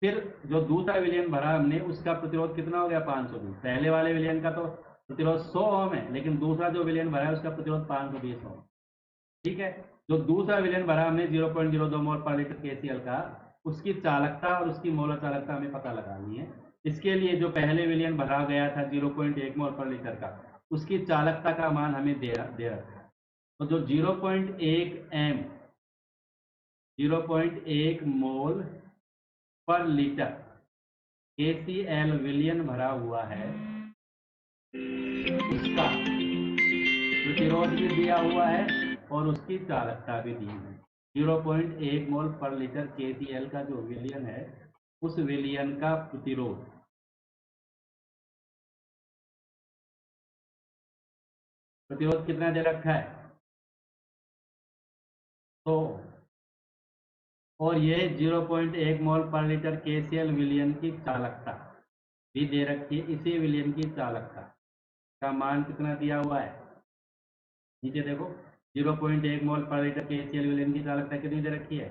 फिर जो दूसरा विलयन भरा हमने उसका प्रतिरोध कितना हो गया, 520। पहले वाले विलयन का तो प्रतिरोध 100 ओम है, लेकिन दूसरा जो विलयन भरा है उसका प्रतिरोध 520 ओम। ठीक है, जो दूसरा विलयन भरा हमने 0.02 मोल पर लीटर KCl का, उसकी चालकता और उसकी मोलर चालकता हमें पता लगानी है। इसके लिए जो पहले विलयन भरा गया था 0.1 मोल पर लीटर का, उसकी चालकता का मान हमें दे रखा है। तो जो 0.1 मोल पर लीटर KCl विलयन भरा हुआ है, उसका प्रतिरोध भी दिया हुआ है और उसकी चालकता भी दी है। 0.1 मोल पर लीटर KCl का जो विलयन है, उस विलयन का प्रतिरोध कितना दे रखा है, तो और ये 0.1 मोल पर लीटर KCl विलयन की चालकता भी दे रखी है। इसी विलयन की चालकता का मान कितना दिया हुआ है, नीचे देखो, 0.1 मोल पर लीटर KCl विलयन की चालकता कितनी दे रखी है,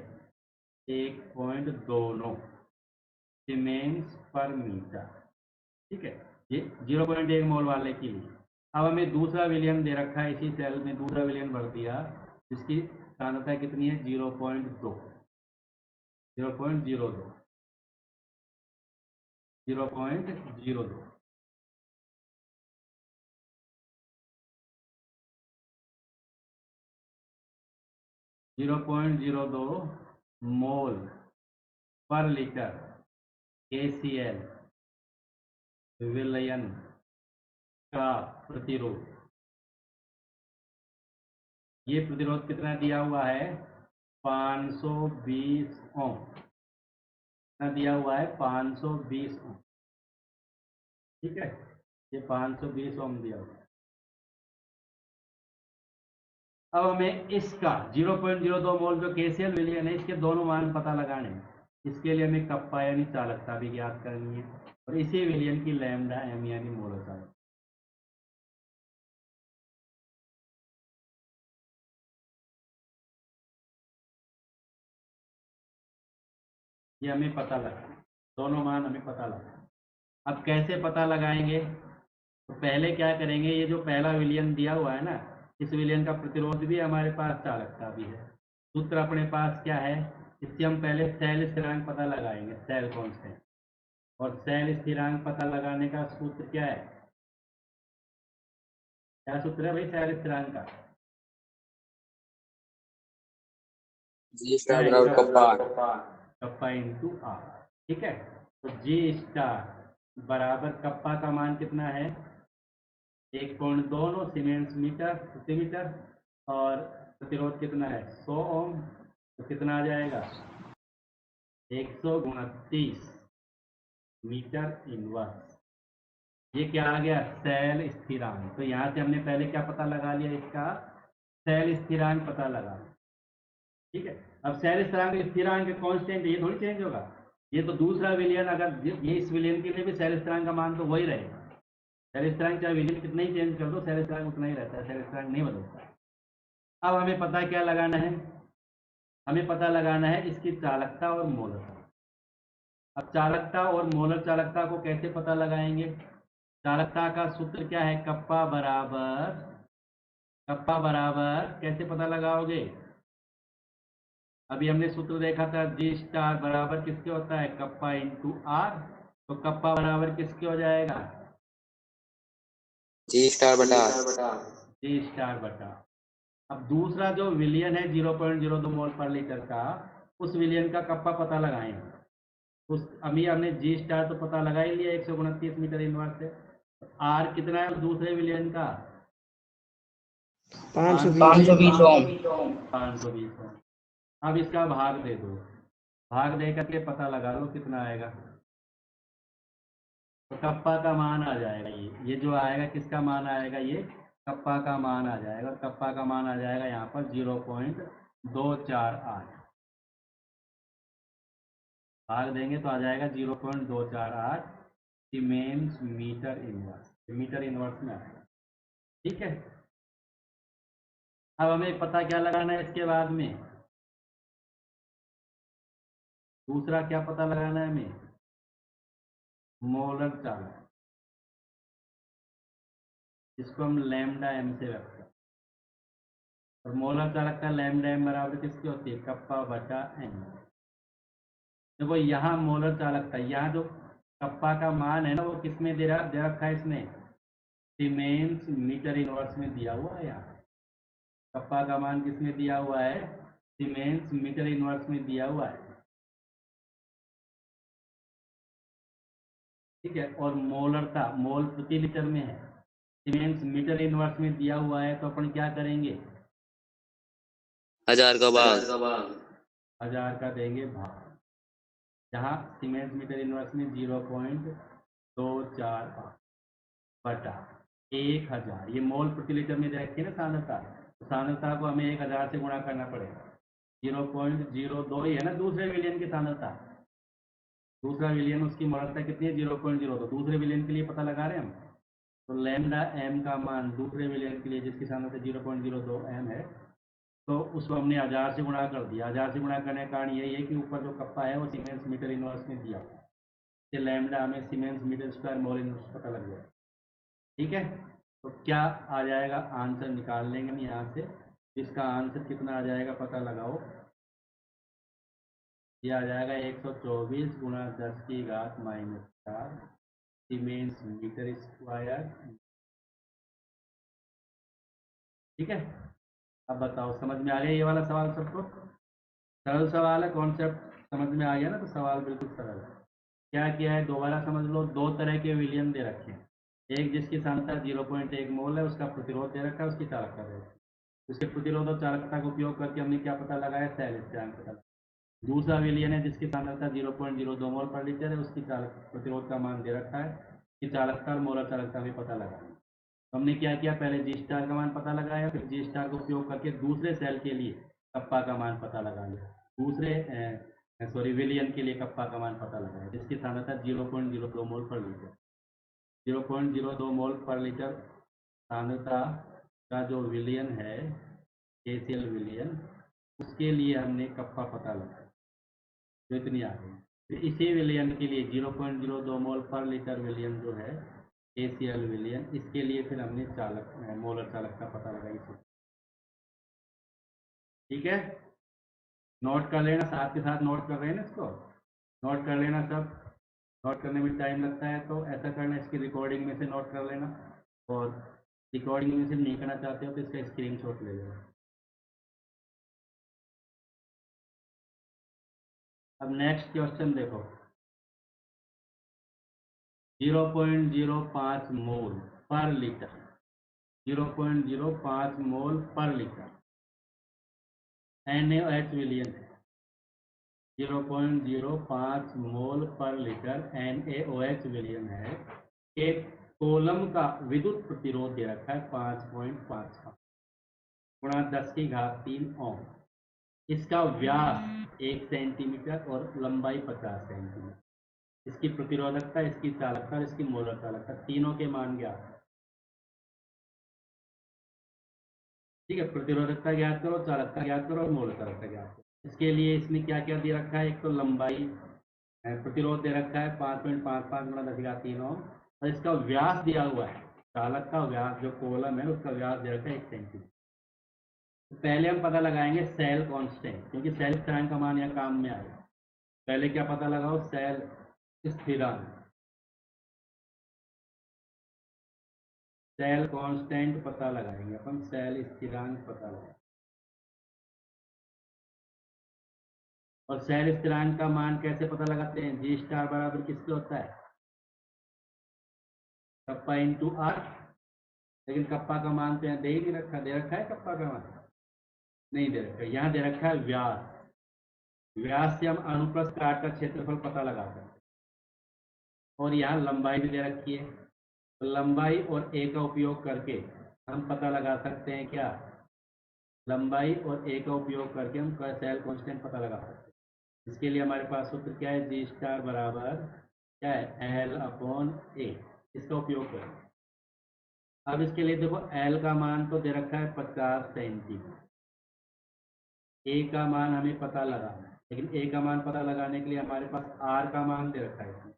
1.29 सीमेंस पर मीटर। ठीक है, ये 0.1 मोल वाले के लिए। अब हमें दूसरा विलयन दे रखा है, इसी सेल में दूसरा विलयन भर दिया जिसकी सांद्रता कितनी है, 0.02 0.02 मोल पर लीटर KCl विलयन का प्रतिरोध, ये प्रतिरोध कितना दिया हुआ है, 520 ओम। कितना दिया हुआ है, 520 ओम। ठीक है, ये 520 ओम दिया हुआ है। अब हमें इसका 0.02 मोल जो KCl विलयन है, इसके दोनों मान पता लगाने हैं। इसके लिए हमें कप्पा यानी चालकता भी ज्ञात करनी है और इसी विलयन की लैम्डा एम यानी मोलर चालकता, ये हमें पता लगा, दोनों मान हमें पता लगा। अब कैसे पता लगाएंगे, तो पहले क्या करेंगे, ये जो पहला विलयन दिया हुआ है ना, इस विलयन का प्रतिरोध भी हमारे पास, चालकता भी है। सूत्र अपने पास क्या है, इससे हम पहले सेल स्थिरांक पता लगाएंगे, सेल कांस्टेंट। और सेल स्थिरांक पता लगाने का सूत्र क्या है? क्या सूत्र है भाई सेल स्थिरांक का? जी स्टार बराबर कप्पा कप्पा इंटू आर। ठीक है, तो जी स्टार बराबर कप्पा का मान कितना है? 1.29 सीमेंस मीटर प्रति मीटर, और प्रतिरोध कितना है? 100 ओम। तो कितना आ जाएगा? 129 मीटर इनवर्स। ये क्या आ गया? सेल स्थिरांक। तो यहाँ से हमने पहले क्या पता लगा लिया? इसका सेल स्थिरांक पता लगा। ठीक है, अब सेल स्थिरांक स्थिरांक कांस्टेंट, ये थोड़ी चेंज होगा। ये तो दूसरा विलियन, अगर ये इस विलियन के लिए भी सेल स्थिरांक का मान तो वही रहेगा। सेल स्थिरांक चाहे विलियन कितना ही चेंज कर दो, सेल स्थिरांक उतना ही रहता है, सेल स्थिरांक नहीं बदलता है। अब हमें पता क्या लगाना है? हमें पता लगाना है इसकी चालकता और मोलरता। अब चालकता और मोलर चालकता को कैसे पता लगाएंगे? चालकता का सूत्र क्या है? कप्पा बराबर कैसे पता लगाओगे? अभी हमने सूत्र देखा था, जी स्टार बराबर किसके होता है? Kappa into R. तो कप्पा बराबर किसके हो जाएगा? जी स्टार बटा जी स्टार बटा। अब दूसरा जो विलियन है 0.02 मोल पर लीटर का, उस विलियन का कप्पा पता लगाएंगे। उस अभी हमने जी स्टार तो पता लगा ही लिया 129 मीटर इनवर्स से। आर कितना है दूसरे विलियन का? 520 ओम 520 ओम। अब इसका भाग दे दो, भाग दे करके पता लगा लो कितना आएगा। तो कप्पा का मान आ जाएगा, ये जो आएगा किसका मान आएगा? ये कप्पा का मान आ जाएगा। कप्पा का मान आ जाएगा यहाँ पर 0.248। भाग देंगे तो आ जाएगा 0.248 siemens metre inverse, metre inverse में आएगा। ठीक है, अब हमें पता क्या लगाना है इसके बाद में? दूसरा क्या पता लगाना है हमें? मोलर चालक, इसको हम लैम्डा एम से व्यक्त करते हैं। और मोलर चालक का लैम्डा एम बराबर किसकी होती है? कप्पा बटा एम। देखो यहाँ मोलर चालकता, यहाँ जो कप्पा का मान है ना, वो किस में दे रखा है इसने? सीमेंस मीटर इनवर्स में दिया हुआ है। यहाँ कप्पा का मान किस में दिया हुआ है? सीमेंस मीटर इनवर्स में दिया हुआ है। ठीक है, और मोलरता मोल प्रति लीटर में है, सीमेंस मीटर इनवर्स में दिया हुआ है। तो अपन क्या करेंगे? 1000 का भाग 1000 का देंगे भाग। जहाँ सीमेंस मीटर इनवर्स में 0.248 बटा 1000, ये मोल प्रति लीटर में दे रखी है ना सांद्रता, तो सांद्रता को हमें 1000 से गुणा करना पड़ेगा। 0.02 ही है ना दूसरे विलियन की सांद्रता। दूसरा विलियन उसकी मोलरता कितनी है? 0.02। दूसरे विलियन के लिए पता लगा रहे हैं हम। तो लैम्डा एम का मान दूसरे विलियन के लिए जिसकी सांद्रता 0.02 एम है, तो उसको हमने 1000 से गुणा कर दिया। 1000 से गुणा करने का कारण यही है कि ऊपर जो कप्पा है वो सीमेंस मीटर इनवर्स में दिया हुआ है, लैम्डा हमें siemens metre square mole inverse पता लग जाएगा। ठीक है, तो क्या आ जाएगा? आंसर निकाल लेंगे हम यहाँ से। इसका आंसर कितना आ जाएगा पता लगाओ। ये आ जाएगा 124 गुणा 10 की घात -4 सीमेंस मीटर स्क्वायर। ठीक है, अब बताओ समझ में आ गया ये वाला सवाल सबको? सरल सवाल है, कॉन्सेप्ट समझ में आ गया ना, तो सवाल बिल्कुल सरल है। क्या किया है दोबारा समझ लो। दो तरह के विलियन दे रखे हैं, एक जिसकी सांद्रता 0.1 मोल है, उसका प्रतिरोध दे रखा है, उसकी चालकता दे रखी है। उसके प्रतिरोध और चालकता का उपयोग करके हमने क्या पता लगाया? सेल स्थिरांक पता लगाया। दूसरा विलियन है जिसकी सांद्रता 0.02 मोल पर लीटर है, उसकी चालक प्रतिरोध का मान दे रखा है, कि चालकता और मोलर चालकता भी पता लगाना। तो हमने क्या किया? पहले जी स्टार का मान पता लगाया, फिर जी स्टार का उपयोग करके दूसरे सेल के लिए कप्पा का मान पता लगा लिया। दूसरे विलियन के लिए कप्पा का मान पता लगाया जिसकी सांद्रता 0.02 मोल पर लीटर। 0.02 मोल पर लीटर सांद्रता का जो विलियन है, KCl विलियन, उसके लिए हमने कप्पा पता लगाया, तो इतनी आ गई। फिर इसी विलियन के लिए 0.02 मोल पर लीटर विलियन जो है KCl विलियन, इसके लिए फिर हमने मोलर चालक का पता लगाई। ठीक है, नोट कर लेना, साथ के साथ नोट कर रहे हैं ना इसको, नोट कर लेना सब। नोट करने में टाइम लगता है तो ऐसा करना, इसकी रिकॉर्डिंग में से नोट कर लेना, और रिकॉर्डिंग में से नहीं करना चाहते हो तो इसका स्क्रीनशॉट ले लेना। अब नेक्स्ट क्वेश्चन देखो, 0.05 मोल पर लीटर, 0.05 मोल पर लीटर NaOH विलियन है। 0.05 मोल पर लीटर NaOH विलियन है। एक कोलम का विद्युत प्रतिरोध दे रखा है 5.5 गुणा 10⁻³ ओम। इसका व्यास 1 सेंटीमीटर और लंबाई 50 सेंटीमीटर। इसकी प्रतिरोधकता, इसकी चालकता और इसकी मोलर चालकता, तीनों के मान ज्ञात है। ठीक है, प्रतिरोधकता ज्ञात करो, चालकता ज्ञात करो और मोलर चालकता ज्ञात करो। इसके लिए इसमें क्या क्या दे रखा है, एक तो लंबाई, प्रतिरोध दे रखा है 5.55 गुणा 10⁻³ ओम, और इसका व्यास दिया हुआ है, चालक का व्यास जो कोलम है उसका व्यास दे रखा है 1 सेंटीमीटर। तो पहले हम पता लगाएंगे सेल कांस्टेंट, क्योंकि सेल स्थिरांक का मान यहाँ काम में आएगा। पहले क्या पता लगाओ, सेल स्थिरांक, सेल कांस्टेंट पता लगाएंगे अपन, सेल स्थिरांक पता लगाएंगे। और सेल स्थिरांक का मान कैसे पता लगाते हैं, जी स्टार बराबर किसके होता है, कप्पा इंटू आर। लेकिन कप्पा का मान तो यहाँ दे ही नहीं रखा, दे रखा है कप्पा का मान, नहीं दे रखा, यहाँ दे रखा है व्यास। व्यास से हम अनुप्रस्थ काट का क्षेत्रफल पता लगा सकते हैं, और यहाँ लंबाई भी दे रखी है, तो लंबाई और ए का उपयोग करके हम पता लगा सकते हैं क्या, लंबाई और ए का उपयोग करके हम सेल कांस्टेंट पता लगा सकते हैं। इसके लिए हमारे पास सूत्र क्या है, जी स्टार बराबर क्या है, एल अपॉन ए, इसका उपयोग करें। अब इसके लिए देखो, एल का मान तो दे रखा है 50 सेंटीमीटर, ए का मान हमें पता लगाना है, लेकिन ए का मान पता लगाने के लिए हमारे पास आर का मान दे रखा है, इसमें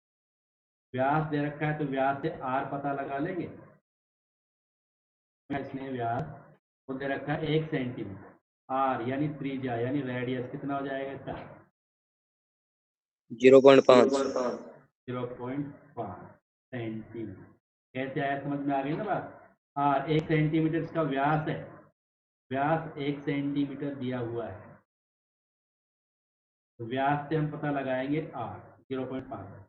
व्यास दे रखा है, तो व्यास से आर पता लगा लेंगे। इसमें व्यास वो दे रखा है 1 सेंटीमीटर, आर यानी त्रिज्या यानी रेडियस कितना हो जाएगा इसका, 0.5। 0.5 सेंटीमीटर। कैसे आया, समझ में आ गई ना बात। आर 1 सेंटीमीटर इसका व्यास है, व्यास 1 सेंटीमीटर दिया हुआ है, तो व्यास से हम पता लगाएंगे आर 0.5,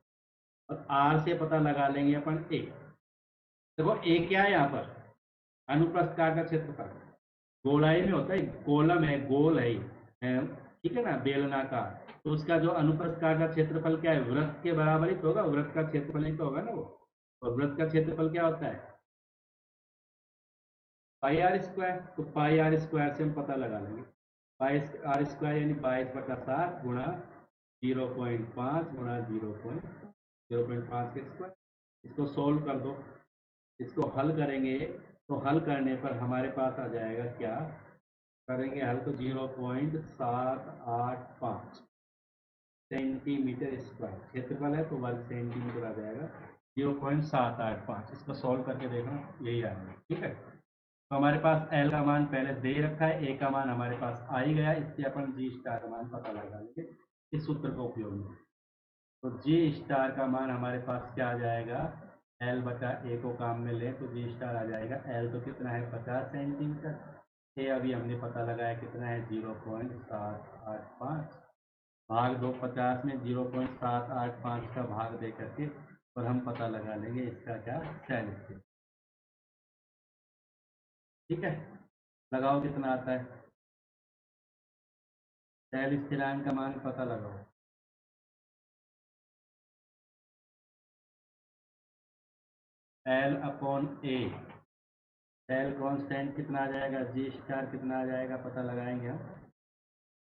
और आर से पता लगा लेंगे अपन ए। देखो ए क्या है यहाँ पर, अनुप्रस्थ काट का क्षेत्रफल, गोलाई में होता है, कोलम है, गोल है, ठीक है ना, बेलनाकार, तो उसका जो अनुप्रस्थ काट का क्षेत्रफल क्या है, वृत्त के बराबर ही तो होगा, वृत्त का क्षेत्रफल ही तो होगा ना वो। और वृत्त का क्षेत्रफल क्या होता है, पाई आर स्क्वायर, तो पाई आर स्क्वायर से हम पता लगा लेंगे, पाई आर स्क्वायर यानी 22/7 गुणा 0.5 गुणा 0.5 के स्क्वायर। इसको सोल्व कर दो, इसको हल करेंगे, तो हल करने पर हमारे पास आ जाएगा क्या, करेंगे हल तो 0.785 सेंटीमीटर स्क्वायर क्षेत्रफल है, तो वर्ग सेंटीमीटर आ जाएगा 0.785। इसको सॉल्व करके देखना, यही आएगा। ठीक है, तो हमारे पास एल का मान पहले दे रखा है, ए का मान हमारे पास आ ही गया, इससे अपन जी स्टार का मान पता लगा लेंगे इस सूत्र का उपयोग में। तो जी स्टार का मान हमारे पास क्या आ जाएगा, एल बटा ए को काम में ले तो जी स्टार आ जाएगा, एल तो कितना है 50 सेंटीमीटर, ए अभी हमने पता लगाया कितना है 0.785, भाग दो 50 में, 0.785 का भाग दे करके और हम पता लगा लेंगे इसका क्या, सेल स्थिरांक। ठीक है, लगाओ कितना आता है, सेल स्थिरांक का मान पता लगाओ, एल अपॉन ए, सेल कांस्टेंट कितना आ जाएगा, जी स्टार कितना आ जाएगा पता लगाएंगे हम,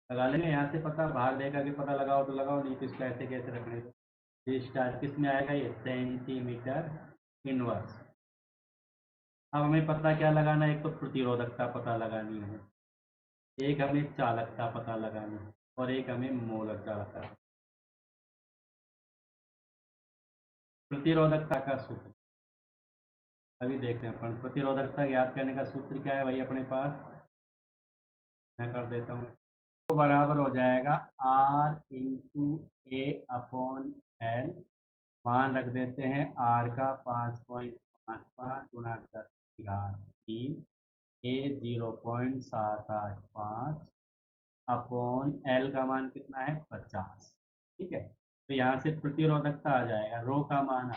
लगा लेंगे यहाँ से पता, भाग देकर के पता लगाओ तो लगाओ, नहीं तो इसका ऐसे कैसे रखने दो। जी स्टार किस में आएगा, ये सेंटीमीटर इनवर्स। अब हमें पता क्या लगाना है, एक तो प्रतिरोधकता पता लगानी है, एक हमें चालकता पता लगानी है, और एक हमें मोलर चालकता। प्रतिरोधकता का सूत्र अभी देखते हैं अपन, प्रतिरोधकता ज्ञात करने का सूत्र क्या है भाई अपने पास, मैं कर देता हूँ। तो बराबर हो जाएगा R into A upon L, मान रख देते हैं R का 5.55 गुणा 10⁻³ ए 0.785 अपॉन एल का मान कितना है 50। ठीक है, तो यहाँ से प्रतिरोधकता आ जाएगा, रो का मान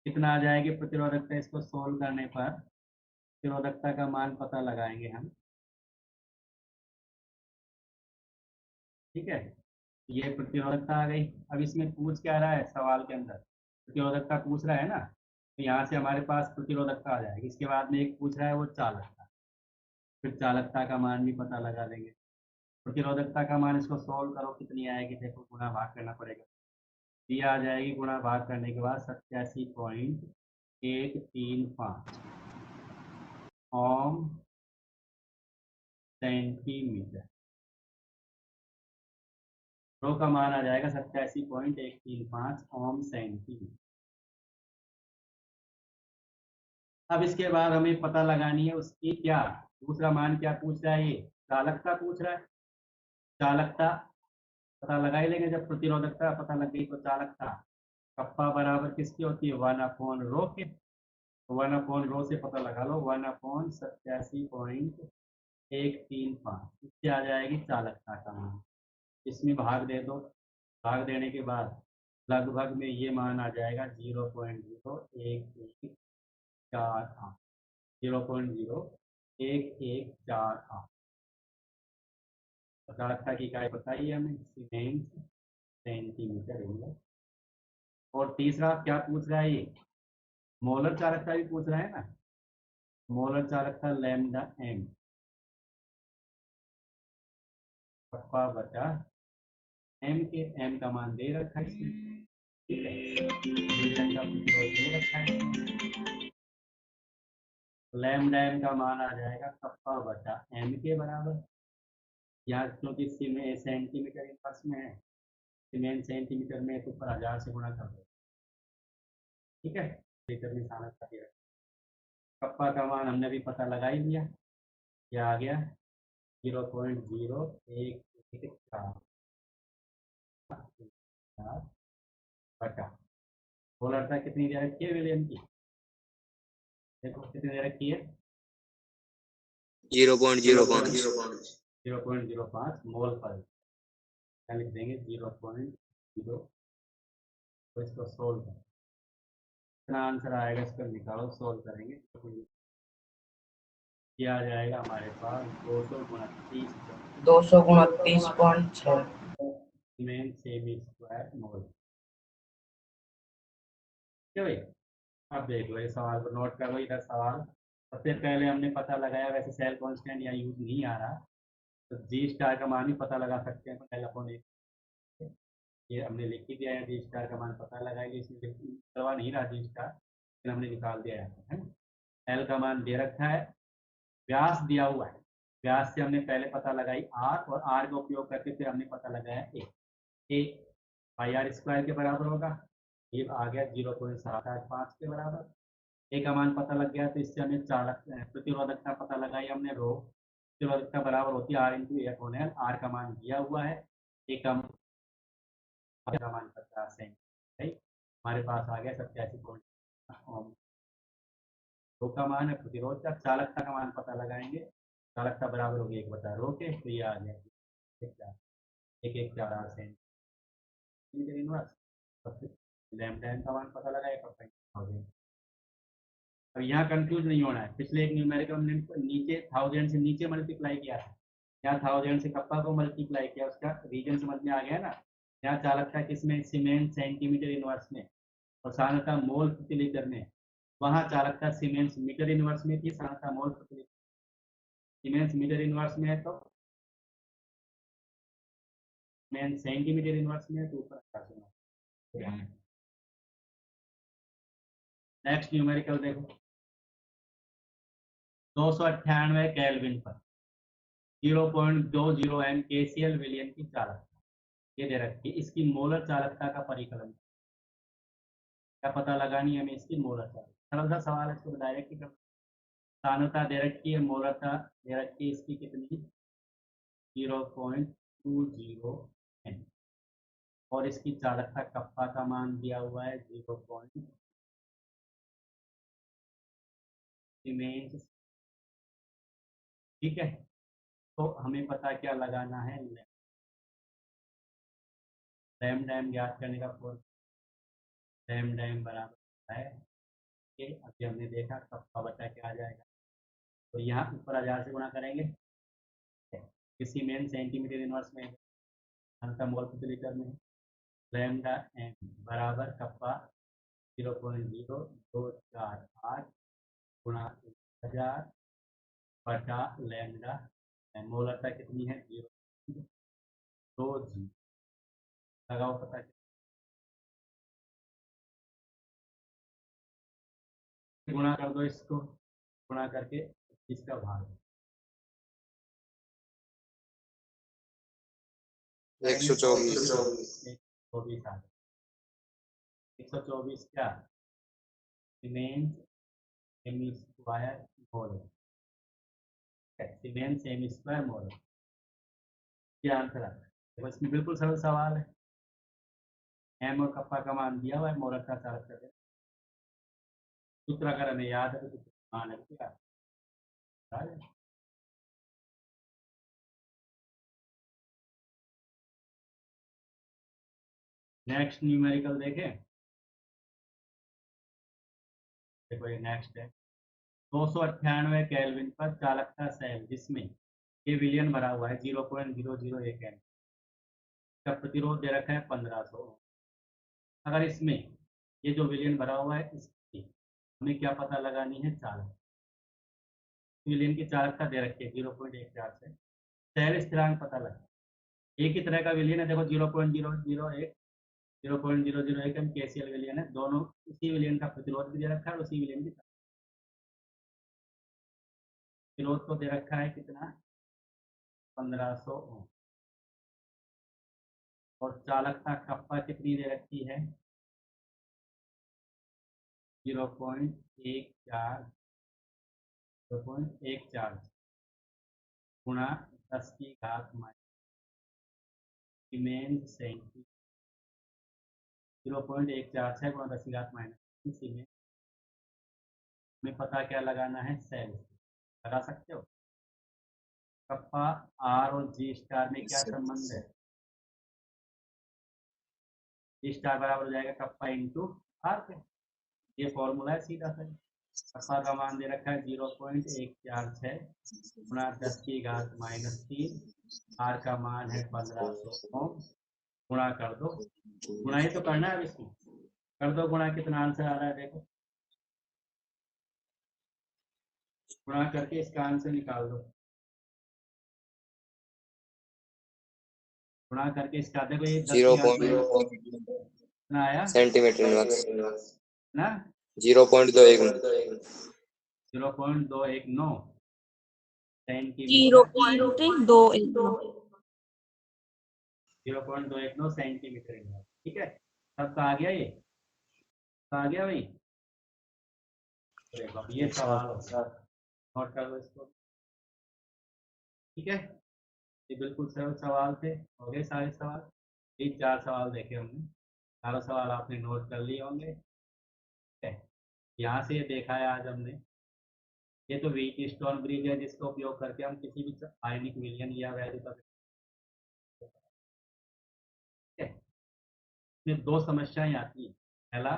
कितना आ जाएगी प्रतिरोधकता, इसको सोल्व करने पर प्रतिरोधकता का मान पता लगाएंगे हम। ठीक है, ये प्रतिरोधकता आ गई। अब इसमें पूछ क्या रहा है सवाल के अंदर, प्रतिरोधकता पूछ रहा है ना, तो यहाँ से हमारे पास प्रतिरोधकता आ जाएगी। इसके बाद में एक पूछ रहा है वो चालकता, फिर चालकता का मान भी पता लगा देंगे। प्रतिरोधकता का मान इसको सोल्व करो, कितनी आएगी देखो, गुणा भाग करना पड़ेगा। ये आ जाएगी, गुणा भाग करने के बाद 87.135 ओम सेंटीमीटर। रो का मान आ जाएगा 87.135 ओम सेंटीमीटर। अब इसके बाद हमें पता लगानी है उसकी क्या, दूसरा मान क्या पूछ रहा है, ये चालकता पूछ रहा है। चालकता पता लगा ही लेंगे, जब प्रतिरोधकता पता लग गई तो चालकता कप्पा बराबर किसकी होती है 1/रो के, 1/रो से पता लगा लो, 1/87.135, इससे आ जाएगी चालकता का मान। इसमें भाग दे दो, भाग देने के बाद लगभग में ये मान आ जाएगा 0.0114, 0.0114। चालकता की इकाई बताइए हमें, सीमेंस सेंटीमीटर इंच। और तीसरा क्या पूछ रहा है ये, मोलर चालकता भी पूछ रहा है ना, मोलर चालकता लैम्डा एम कप्पा बटा एम के, एम का मान दे रखा है इसमें। ठीक है, रीजन का प्रतिरोध दे रखा है, लैम्डा एम का मान आ जाएगा कप्पा बटा एम के बराबर। यहाँ क्योंकि सेंटीमीटर इनवर्स में है, सीमेंट सेंटीमीटर में तो ऊपर 1000 से गुणा कर दो। ठीक है, लीटर में शामिल कर दिया। कप्पा का मान हमने भी पता लगा ही लिया, क्या आ गया 0.0114 बटा पोलरता कितनी दे रखी है विलियम की, देखो कितनी दे रखी है 0.05 0.05 मोल पर, क्या लिख देंगे 0.0। तो इसको सोल्व करें, कितना आंसर आएगा इसको निकालो, सोल्व करेंगे। क्या आ जाएगा हमारे पास 229 229.6 सीमेंट सेमी स्क्वायर मोल। ठीक है भाई, अब देख लो ये सवाल को नोट कर लो, इधर सवाल सबसे पहले हमने पता लगाया, वैसे सेल कांस्टेंट यहाँ यूज नहीं आ रहा, तो जी स्टार का मान भी पता लगा सकते हैं, पहले अपन ये हमने लिख ही दिया है, जी स्टार का मान पता लगाएंगे, इसमें करवा नहीं रहा जी स्टार, लेकिन हमने निकाल दिया है। एल का मान दे रखा है, व्यास दिया हुआ है, व्यास से हमने पहले पता लगाई आर, और आर का उपयोग करके फिर हमने पता लगाया ए पाई आर स्क्वायर के बराबर होगा, ये आ गया 0.785 के बराबर। ए का मान पता लग गया, तो इससे हमें चालक प्रतिरोधकता पता लगाई हमने, रो प्रतिरोधकता बराबर होती है R into A upon L. R का मान दिया हुआ है, ए का मान 50 है, हमारे पास आ गया 87 रो का मान है, प्रतिरोध का चालकता का मान पता लगाएंगे, चालकता बराबर होगी 1/रो के, तो ये आ गया 114 सेंटीमीटर इनवर्स। लैम्डा का मान पता लगाएगा। अब यहाँ कंफ्यूज नहीं होना है, पिछले एक न्यूमेरिकल हमने नीचे 1000 से नीचे मल्टीप्लाई किया था, यहाँ 1000 से कप्पा को मल्टीप्लाई किया, उसका रीजन समझ में आ गया ना। यहाँ चालकता किसमें, सीमेंट सेंटीमीटर इनवर्स में, और सान्द्रता मोल प्रति लीटर में। वहाँ चालकता सीमेंस मीटर इनवर्स में थी, सान्द्रता मोल प्रति लीटर, सीमेंस मीटर इनवर्स में है तो सीमेंट सेंटीमीटर इनवर्स में है तो ऊपर। नेक्स्ट न्यूमेरिकल देखो, 298 केल्विन पर 0.20 एम केसीएल विलियन की चालकता ये दे रखी है, इसकी मोलर चालकता का परिकलन क्या पता लगानी है हमें, इसकी मोलर चालकता। सरल सा सवाल है, इसको डायरेक्ट ही कर, सांद्रता दे रखी है, मोलरता दे रखी है इसकी कितनी 0.20 n और इसकी चालकता कप्पा का मान दिया हुआ है 0. रिमेन्स। ठीक है, तो हमें पता क्या लगाना है, लैम्डा m ज्ञात करने का फॉर्मूला लैम्डा m बराबर है कि अभी हमने देखा कप्पा बचा के आ जाएगा, तो यहाँ ऊपर 1000 से गुणा करेंगे, किसी में सेंटीमीटर इनवर्स में घनता मोल प्रति लीटर में, लैम्डा m बराबर कप्पा 0.0248 गुणा 1000 बटा लैम्डा मोलरता कितनी है 0.2 लगाओ पता गुणा कर दो, इसको गुणा करके इसका भाग 124 124 क्या सीमेंस सेमी स्क्वायर मोल, सीमेंस सेमी स्क्वायर मोल, ये आंसर आता है। देखो इसमें बिल्कुल सरल सवाल है, एम और कप्पा का मान दिया हुआ है, मोलर का चालक कर सूत्र अगर हमें याद है तो मान है क्या। नेक्स्ट न्यूमेरिकल देखें, देखो ये नेक्स्ट है 298 केल्विन पर चालकता सेल जिसमें ये विलियन भरा हुआ है 0.001 एम का प्रतिरोध दे रखा है 1500। अगर इसमें ये जो विलियन भरा हुआ है इसकी हमें क्या पता लगानी है, चालक विलियन की चालकता दे रखी है 0.14 से सेल स्थिरांक पता लगा, एक ही तरह का विलियन है, देखो 0.001 एम केसीएल विलियन है, दोनों उसी विलियन का प्रतिरोध भी दे रखा है और उसी विलियन की प्रतिरोध को दे रखा है कितना 1500 ओम और चालकता कप्पा कितनी दे रखी है 0.14 गुणा 10 की घात माइनस सेंटी 0.146 गुणा 10 की घात माइनस सीमेंस। हमें पता क्या लगाना है, सेल लगा सकते हो। कप्पा आर और जी स्टार में क्या संबंध है, जी स्टार बराबर हो जाएगा कप्पा इंटू आर पे, ये फॉर्मूला है सीधा सा। कप्पा का मान दे रखा है 0.146 गुणा 10 की घात -3, आर का मान है 1500 ओम, गुणा कर दो, गुणा ही तो करना है इसमें, कर दो गुणा, कितना आंसर आ रहा है देखो, गुणा करके इसका आंसर निकाल दो, गुणा करके इसका देखो ये 10 की घात कितना आया सेंटीमीटर इनवर्स ना 0.219 0.219 जीरो सेंटीमीटर, पॉइंट दो एक 0.219 सेंटीमीटर इनवर्स। ठीक है, सबका आ गया, ये आ गया भाई। देखो अब ये सवाल होगा, नोट कर लो इसको। ठीक है, ये बिल्कुल सरल सवाल थे, हो गए सारे सवाल, ये 4 सवाल देखे हमने, सारा सवाल आपने नोट कर लिए होंगे। ठीक है, यहाँ से ये देखा है आज हमने, ये तो व्हीटस्टोन ब्रिज है जिसका उपयोग करके हम किसी भी आयनिक विलयन या वैल्यू का, इसमें 2 समस्याएं आती हैं। पहला,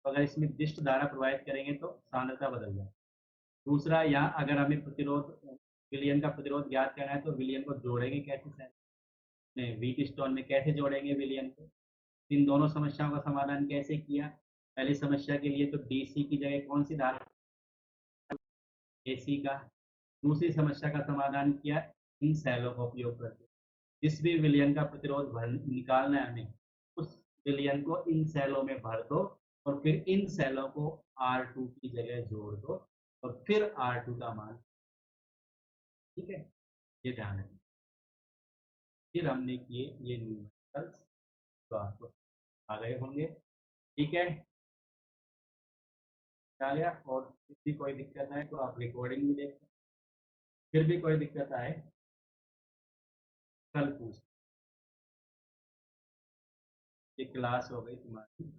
तो अगर इसमें दिष्ट धारा प्रवाहित करेंगे तो सांद्रता बदल जाए। दूसरा, यहाँ अगर हमें प्रतिरोध विलियन का प्रतिरोध ज्ञात करना है तो विलियन को जोड़ेंगे कैसे, व्हीट स्टोन में कैसे जोड़ेंगे विलियन को। इन दोनों समस्याओं का समाधान कैसे किया, पहली समस्या के लिए तो डीसी की जगह कौन सी धारा, एसी का। दूसरी समस्या का समाधान किया इन सेलों का उपयोग करके, जिस भी विलियन का प्रतिरोध निकालना है हमें, उस विलियन को इन सेलों में भर दो और फिर इन सेलों को R2 की जगह जोड़ दो और फिर R2 का मान। ठीक है, ये ध्यान रखना। फिर हमने किए ये न्यूमेरिकल्स, तो आपको आ गए होंगे। ठीक है, चलिए, और फिर भी कोई दिक्कत आए तो आप रिकॉर्डिंग भी देख सकते, फिर भी कोई दिक्कत आए कल पूछ, ये क्लास हो गई तुम्हारी।